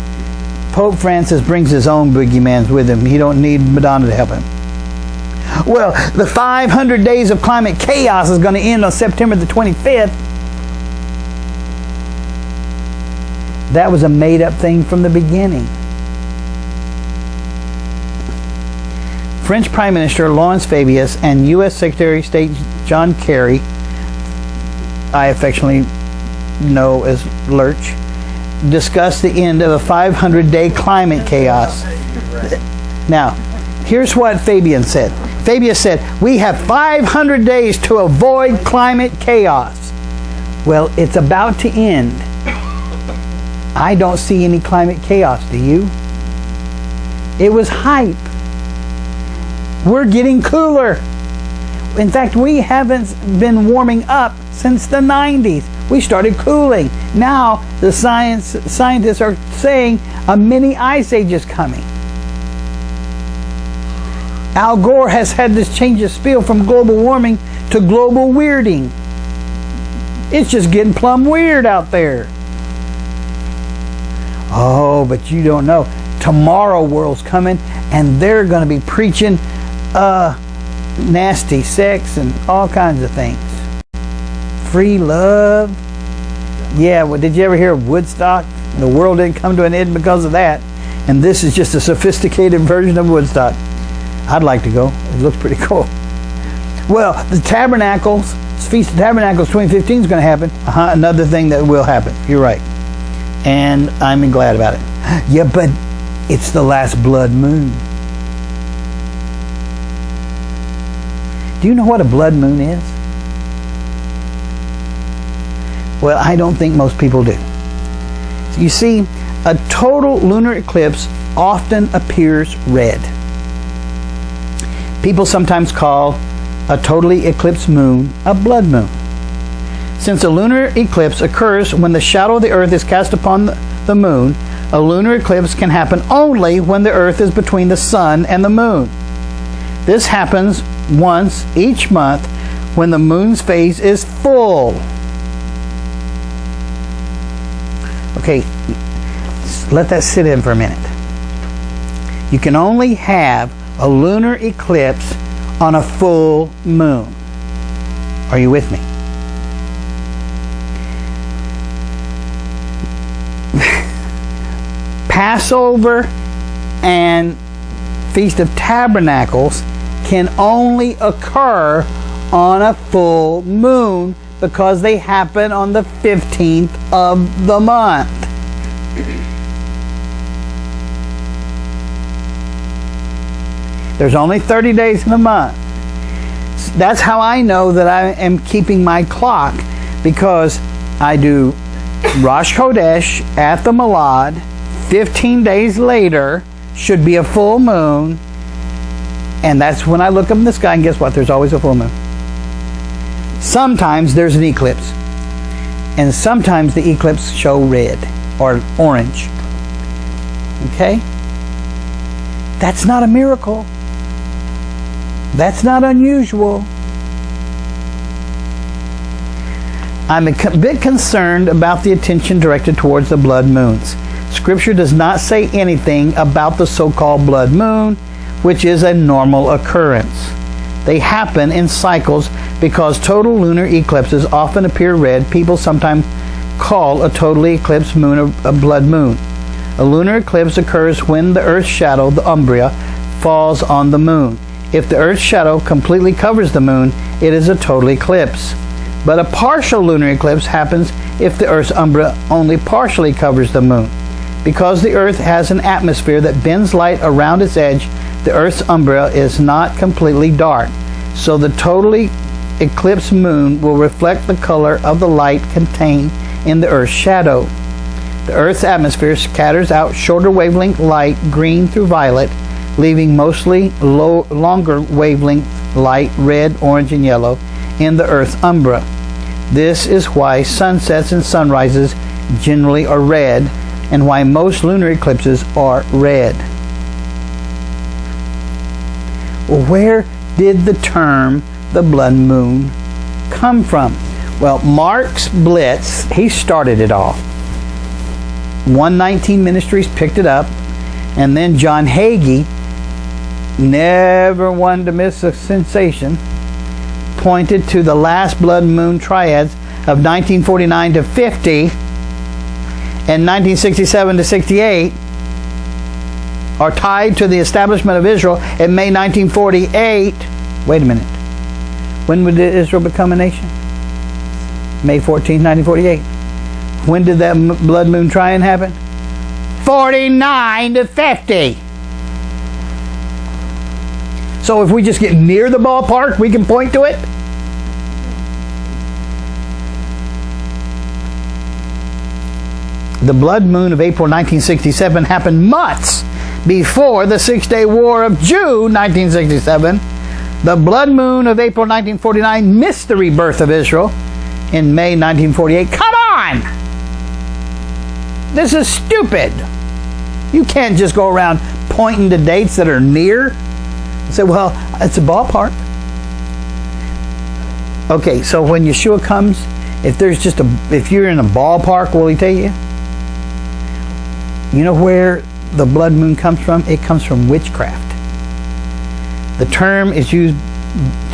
Pope Francis brings his own boogeymans with him. He don't need Madonna to help him. Well, the 500 days of climate chaos is going to end on September the 25th. That was a made-up thing from the beginning. French Prime Minister Laurent Fabius and U.S. Secretary of State John Kerry, I affectionately know as Lurch, discussed the end of a 500-day climate chaos. Now, here's what Fabian said. Fabius said, we have 500 days to avoid climate chaos. Well, it's about to end. I don't see any climate chaos, do you? It was hype. We're getting cooler. In fact, we haven't been warming up since the 90s. We started cooling. Now, the scientists are saying a mini ice age is coming. Al Gore has had this change of spiel from global warming to global weirding. It's just getting plumb weird out there. Oh, but you don't know. Tomorrow World's coming, and they're going to be preaching nasty sex and all kinds of things. Free love. Yeah, well, did you ever hear of Woodstock? The world didn't come to an end because of that. And this is just a sophisticated version of Woodstock. I'd like to go. It looks pretty cool. Well, the Tabernacles, Feast of Tabernacles 2015 is going to happen. Another thing that will happen. You're right. And I'm glad about it. Yeah, but it's the last blood moon. Do you know what a blood moon is? Well, I don't think most people do. You see, a total lunar eclipse often appears red. People sometimes call a totally eclipsed moon a blood moon. Since a lunar eclipse occurs when the shadow of the earth is cast upon the moon, a lunar eclipse can happen only when the earth is between the sun and the moon. This happens once each month when the moon's phase is full. Okay, let that sit in for a minute. You can only have a lunar eclipse on a full moon. Are you with me? Passover and Feast of Tabernacles can only occur on a full moon because they happen on the 15th of the month. There's only 30 days in a month. That's how I know that I am keeping my clock, because I do Rosh Chodesh at the Milad. 15 days later should be a full moon, and that's when I look up in the sky, and guess what? There's always a full moon. Sometimes there's an eclipse, and sometimes the eclipse show red or orange. Okay? That's not a miracle. That's not unusual. I'm a bit concerned about the attention directed towards the blood moons. Scripture does not say anything about the so-called blood moon, which is a normal occurrence. They happen in cycles because total lunar eclipses often appear red. People sometimes call a totally eclipsed moon a blood moon. A lunar eclipse occurs when the Earth's shadow, the umbra, falls on the moon. If the Earth's shadow completely covers the moon, it is a total eclipse. But a partial lunar eclipse happens if the Earth's umbra only partially covers the moon. Because the Earth has an atmosphere that bends light around its edge, the Earth's umbra is not completely dark. So the totally eclipsed moon will reflect the color of the light contained in the Earth's shadow. The Earth's atmosphere scatters out shorter wavelength light, green through violet, leaving mostly longer wavelength light, red, orange, and yellow, in the Earth's umbra. This is why sunsets and sunrises generally are red, and why most lunar eclipses are red. Well, where did the term the blood moon come from? Well, Mark's Blitz, he started it all. 119 Ministries picked it up, and then John Hagee, never one to miss a sensation, pointed to the last blood moon triads of 1949 to 50 and 1967 to 68 are tied to the establishment of Israel in May 1948. Wait a minute. When did Israel become a nation? May 14, 1948. When did that blood moon triad happen? 49 to 50. So if we just get near the ballpark, we can point to it? The blood moon of April 1967 happened months before the Six-Day War of June 1967. The blood moon of April 1949 missed the rebirth of Israel in May 1948. Come on! This is stupid. You can't just go around pointing to dates that are near. Say, well, it's a ballpark. Okay, so when Yeshua comes, if you're in a ballpark, will he take you? You know where the blood moon comes from? It comes from witchcraft. The term is used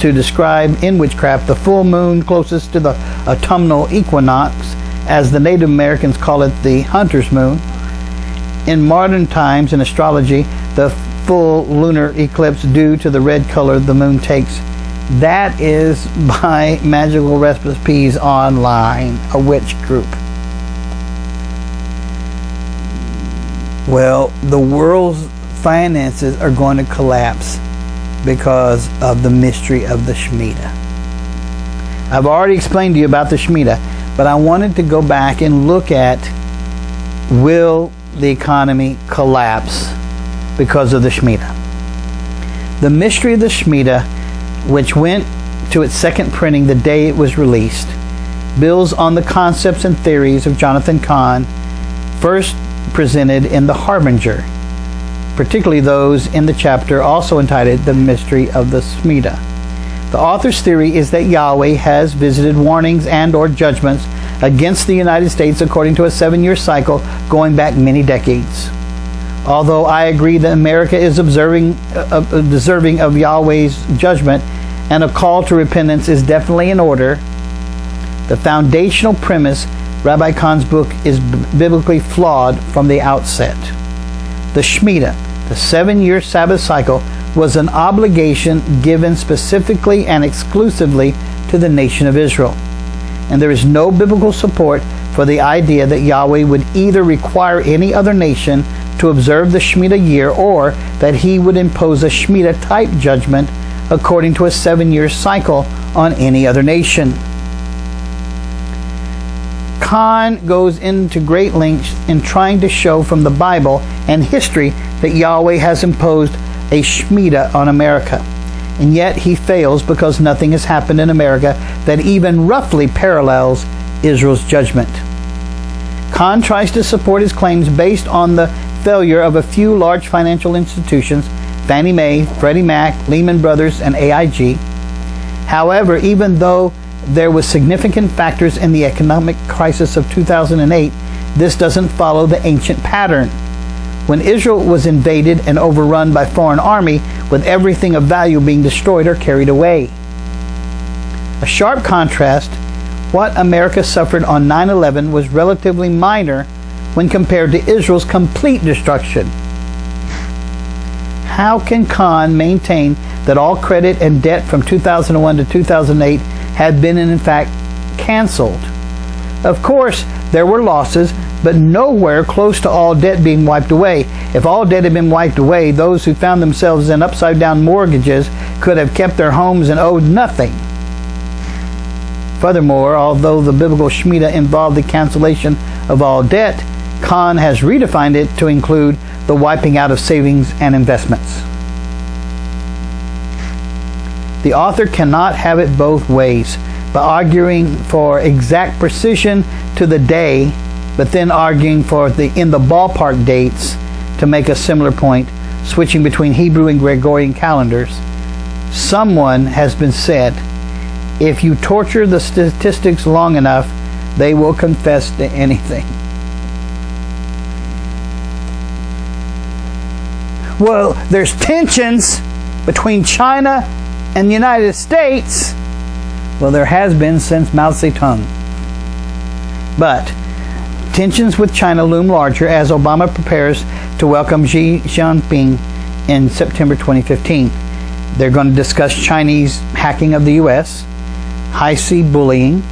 to describe in witchcraft the full moon closest to the autumnal equinox, as the Native Americans call it the hunter's moon. In modern times, in astrology, the full lunar eclipse due to the red color the moon takes, that is by Magical Recipes Online, a witch group. Well, the world's finances are going to collapse because of the mystery of the Shemitah. I've already explained to you about the Shemitah, but I wanted to go back and look at, will the economy collapse because of the Shemitah? The mystery of the Shemitah, which went to its second printing the day it was released, builds on the concepts and theories of Jonathan Cahn, first presented in The Harbinger, particularly those in the chapter also entitled The Mystery of the Shemitah. The author's theory is that Yahweh has visited warnings and or judgments against the United States according to a 7-year cycle going back many decades. Although I agree that America is deserving of Yahweh's judgment and a call to repentance is definitely in order, the foundational premise Rabbi Kahn's book is biblically flawed from the outset. The Shemitah, the 7-year Sabbath cycle, was an obligation given specifically and exclusively to the nation of Israel. And there is no biblical support for the idea that Yahweh would either require any other nation to observe the Shemitah year or that he would impose a Shemitah-type judgment according to a 7-year cycle on any other nation. Kahn goes into great lengths in trying to show from the Bible and history that Yahweh has imposed a Shemitah on America. And yet he fails because nothing has happened in America that even roughly parallels Israel's judgment. Kahn tries to support his claims based on the failure of a few large financial institutions, Fannie Mae, Freddie Mac, Lehman Brothers, and AIG. However, even though there was significant factors in the economic crisis of 2008, this doesn't follow the ancient pattern. When Israel was invaded and overrun by foreign army, with everything of value being destroyed or carried away. A sharp contrast, what America suffered on 9/11 was relatively minor when compared to Israel's complete destruction. How can Khan maintain that all credit and debt from 2001 to 2008 had been in fact canceled? Of course, there were losses, but nowhere close to all debt being wiped away. If all debt had been wiped away, those who found themselves in upside-down mortgages could have kept their homes and owed nothing. Furthermore, although the biblical Shemitah involved the cancellation of all debt, Khan has redefined it to include the wiping out of savings and investments. The author cannot have it both ways, by arguing for exact precision to the day, but then arguing for in the ballpark dates to make a similar point, switching between Hebrew and Gregorian calendars. Someone has been said, if you torture the statistics long enough, they will confess to anything. Well, there's tensions between China and the United States. Well, there has been since Mao Zedong. But tensions with China loom larger as Obama prepares to welcome Xi Jinping in September 2015. They're going to discuss Chinese hacking of the U.S., high-sea bullying,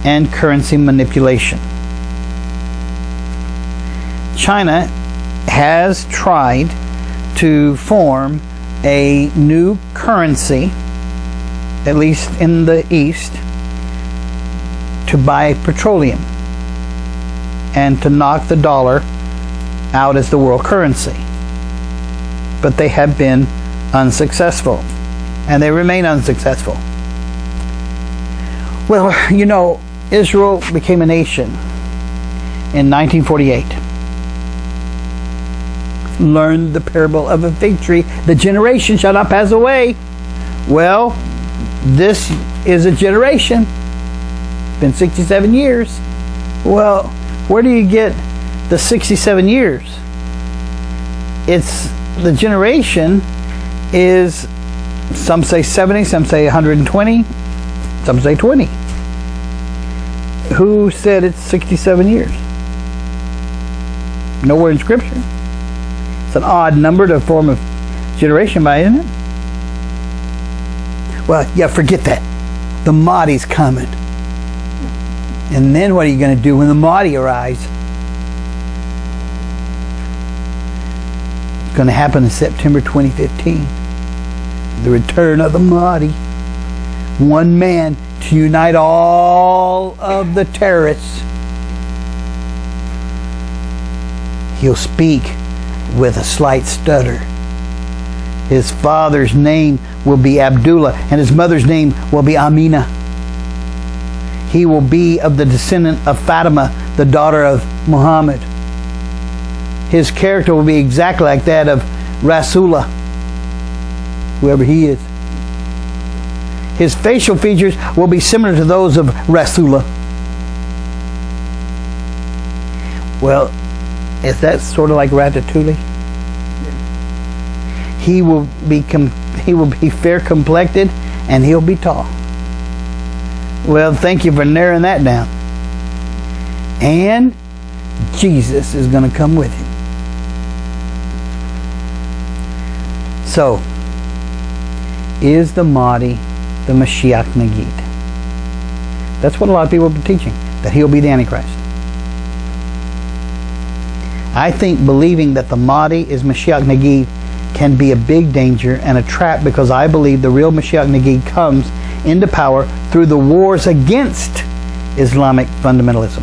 and currency manipulation. China has tried to form a new currency, at least in the East, to buy petroleum and to knock the dollar out as the world currency. But they have been unsuccessful, and they remain unsuccessful. Well, you know, Israel became a nation in 1948. Learned the parable of a fig tree. The generation shall not pass away. Well, this is a generation. It's been 67 years. Well, where do you get the 67 years? It's the generation is, some say 70, some say 120, some say 20. Who said it's 67 years? Nowhere in Scripture. It's an odd number to form a generation by, isn't it? Well, yeah, forget that. The Mahdi's coming. And then what are you going to do when the Mahdi arrives? It's going to happen in September 2015. The return of the Mahdi. One man to unite all of the terrorists. He'll speak with a slight stutter. His father's name will be Abdullah, and his mother's name will be Amina. He will be of the descendant of Fatima, the daughter of Muhammad. His character will be exactly like that of Rasulullah, whoever he is. His facial features will be similar to those of Rasulullah. Well, is that sort of like Ratatouille? He will be fair complected, and he'll be tall. Well, thank you for narrowing that down. And Jesus is going to come with him. So, is the Mahdi the Mashiach Nagid? That's what a lot of people have been teaching, that he'll be the Antichrist. I think believing that the Mahdi is Mashiach Nagid can be a big danger and a trap, because I believe the real Mashiach Nagid comes into power through the wars against Islamic fundamentalism.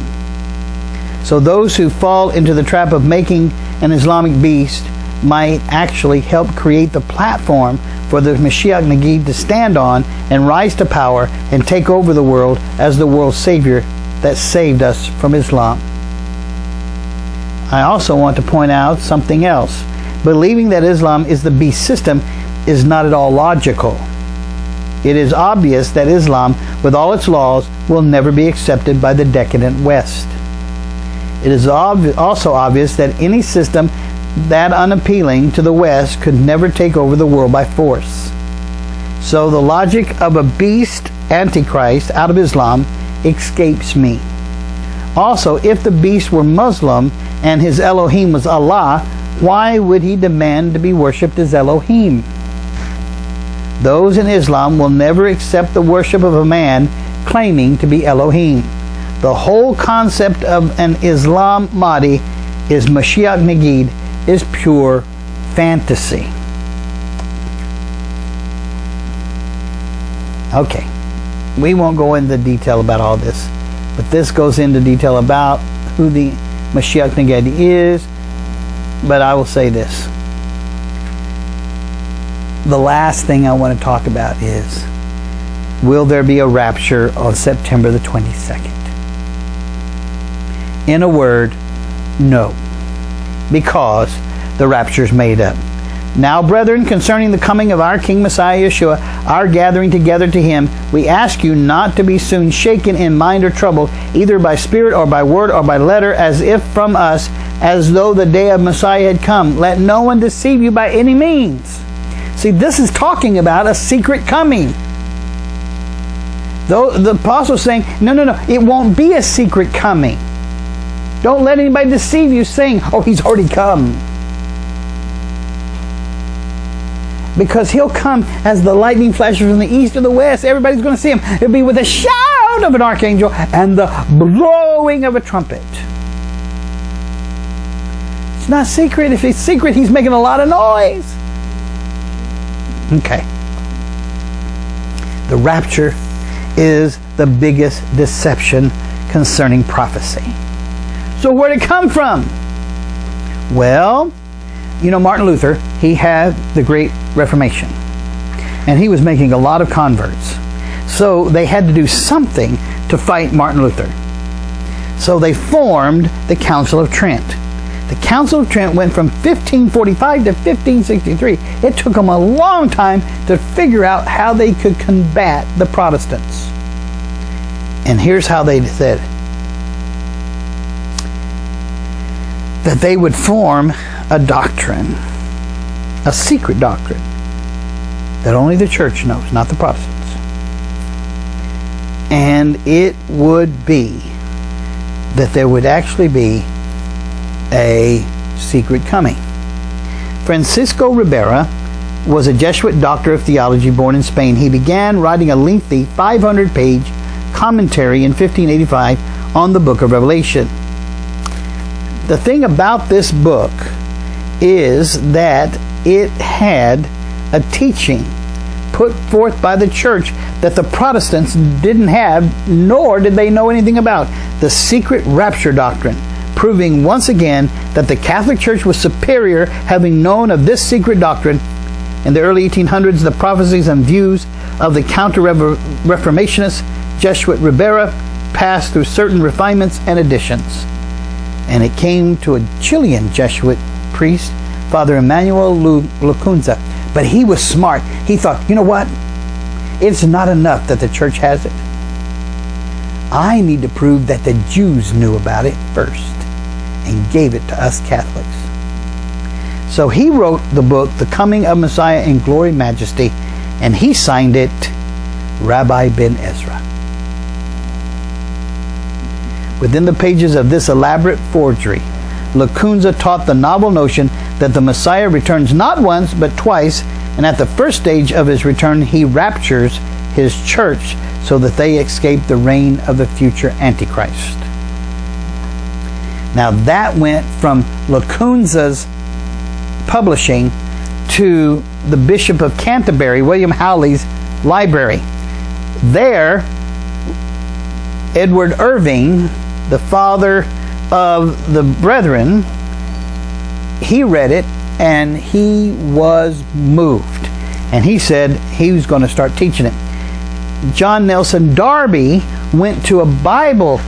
So those who fall into the trap of making an Islamic beast might actually help create the platform for the Mashiach Nagid to stand on and rise to power and take over the world as the world's savior that saved us from Islam. I also want to point out something else. Believing that Islam is the beast system is not at all logical. It is obvious that Islam, with all its laws, will never be accepted by the decadent West. It is also obvious that any system that unappealing to the West could never take over the world by force. So the logic of a beast antichrist out of Islam escapes me. Also, if the beast were Muslim and his Elohim was Allah, why would he demand to be worshipped as Elohim? Those in Islam will never accept the worship of a man claiming to be Elohim. The whole concept of an Islam Mahdi is Mashiach Nagid is pure fantasy. Okay, we won't go into detail about all this, but this goes into detail about who the Mashiach Nagid is. But I will say this. The last thing I want to talk about is, will there be a rapture on September the 22nd? In a word, no. Because the rapture is made up. Now, brethren, concerning the coming of our King Messiah Yeshua, our gathering together to him, we ask you not to be soon shaken in mind or troubled, either by spirit or by word or by letter, as if from us, as though the day of Messiah had come. Let no one deceive you by any means. See, this is talking about a secret coming. Though the apostle is saying, no, it won't be a secret coming. Don't let anybody deceive you saying, oh, he's already come. Because he'll come as the lightning flashes from the east or the west. Everybody's going to see him. It'll be with a shout of an archangel and the blowing of a trumpet. It's not secret. If it's secret, he's making a lot of noise. Okay. The rapture is the biggest deception concerning prophecy. So where did it come from? Well, Martin Luther, he had the Great Reformation. And he was making a lot of converts. So they had to do something to fight Martin Luther. So they formed the Council of Trent. The Council of Trent went from 1545 to 1563. It took them a long time to figure out how they could combat the Protestants. And here's how they said that they would form a doctrine, a secret doctrine, that only the church knows, not the Protestants. And it would be that there would actually be a secret coming. Francisco Ribera was a Jesuit doctor of theology born in Spain. He began writing a lengthy 500-page commentary in 1585 on the book of Revelation. The thing about this book is that it had a teaching put forth by the church that the Protestants didn't have, nor did they know anything about. The secret rapture doctrine, proving once again that the Catholic Church was superior, having known of this secret doctrine. In the early 1800s, the prophecies and views of the counter-reformationist Jesuit Ribera passed through certain refinements and additions. And it came to a Chilean Jesuit priest, Father Emmanuel Lacunza. But he was smart. He thought, you know what? It's not enough that the church has it. I need to prove that the Jews knew about it first and gave it to us Catholics. So he wrote the book, The Coming of Messiah in Glory and Majesty, and he signed it Rabbi Ben Ezra. Within the pages of this elaborate forgery, Lacunza taught the novel notion that the Messiah returns not once but twice, and at the first stage of his return he raptures his church so that they escape the reign of the future Antichrist. Now that went from Lacunza's publishing to the Bishop of Canterbury, William Howley's library. There, Edward Irving, the father of the brethren, he read it and he was moved. And he said he was going to start teaching it. John Nelson Darby went to a Bible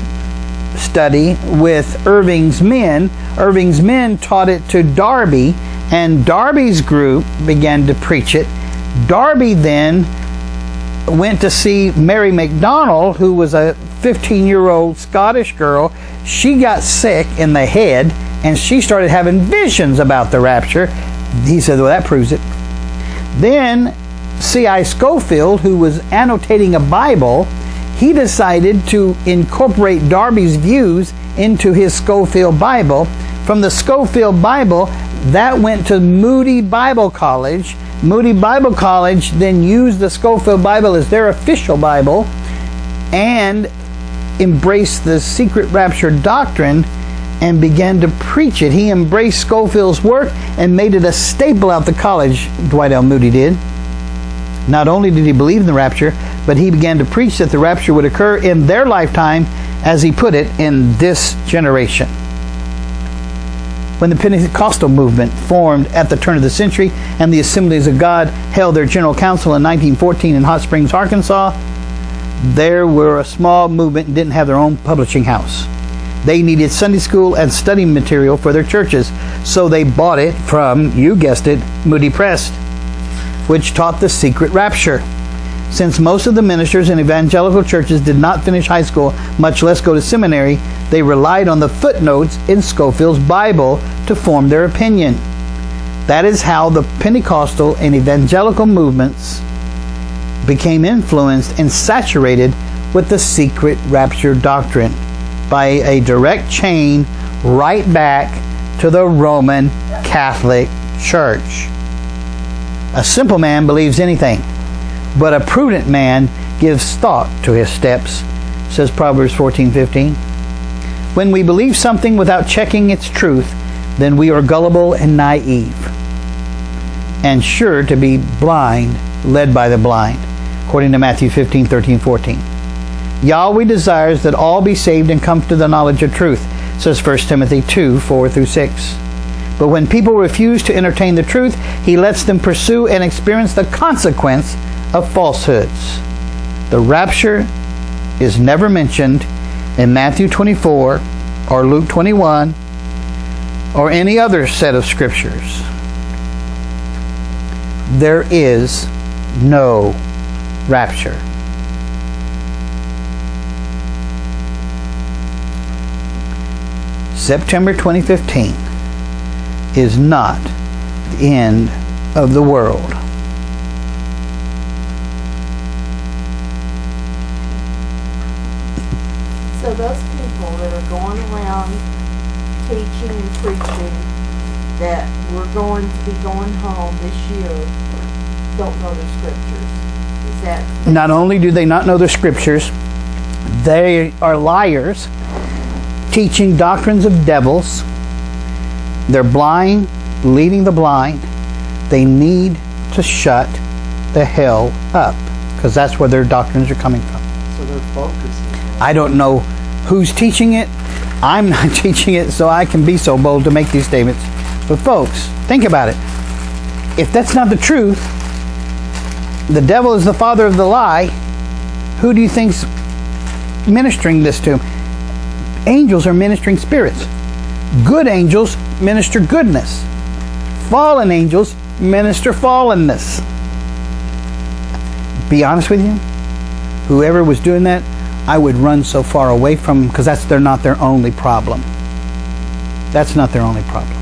study with Irving's men. Irving's men taught it to Darby, and Darby's group began to preach it. Darby then went to see Mary MacDonald, who was a 15-year-old Scottish girl. She got sick in the head, and she started having visions about the rapture. He said, well, that proves it. Then C.I. Scofield, who was annotating a Bible, he decided to incorporate Darby's views into his Scofield Bible. From the Scofield Bible, that went to Moody Bible College. Moody Bible College then used the Scofield Bible as their official Bible and embraced the secret rapture doctrine and began to preach it. He embraced Scofield's work and made it a staple at the college, Dwight L. Moody did. Not only did he believe in the rapture, but he began to preach that the rapture would occur in their lifetime, as he put it, in this generation. When the Pentecostal movement formed at the turn of the century and the Assemblies of God held their General Council in 1914 in Hot Springs, Arkansas, there were a small movement and didn't have their own publishing house. They needed Sunday school and study material for their churches, so they bought it from, you guessed it, Moody Press, which taught the secret rapture. Since most of the ministers in evangelical churches did not finish high school, much less go to seminary, they relied on the footnotes in Scofield's Bible to form their opinion. That is how the Pentecostal and evangelical movements became influenced and saturated with the secret rapture doctrine by a direct chain right back to the Roman Catholic Church. A simple man believes anything, but a prudent man gives thought to his steps, says Proverbs 14:15. When we believe something without checking its truth, then we are gullible and naive, and sure to be blind, led by the blind, according to Matthew 15:13-14. Yahweh desires that all be saved and come to the knowledge of truth, says 1 Timothy 2:4-6. But when people refuse to entertain the truth, he lets them pursue and experience the consequence of falsehoods. The rapture is never mentioned in Matthew 24 or Luke 21 or any other set of scriptures. There is no rapture. September 2015 is not the end of the world. So those people that are going around teaching and preaching that we're going to be going home this year don't know the scriptures. Is that... Not only do they not know the scriptures, they are liars, teaching doctrines of devils. They're blind, leading the blind. They need to shut the hell up, because that's where their doctrines are coming from. So they're focusing. I don't know who's teaching it. I'm not teaching it, so I can be so bold to make these statements. But folks, think about it. If that's not the truth, the devil is the father of the lie, who do you think's ministering this to? Angels are ministering spirits. Good angels minister goodness. Fallen angels minister fallenness. Be honest with you, whoever was doing that, I would run so far away from them, because they're not their only problem. That's not their only problem.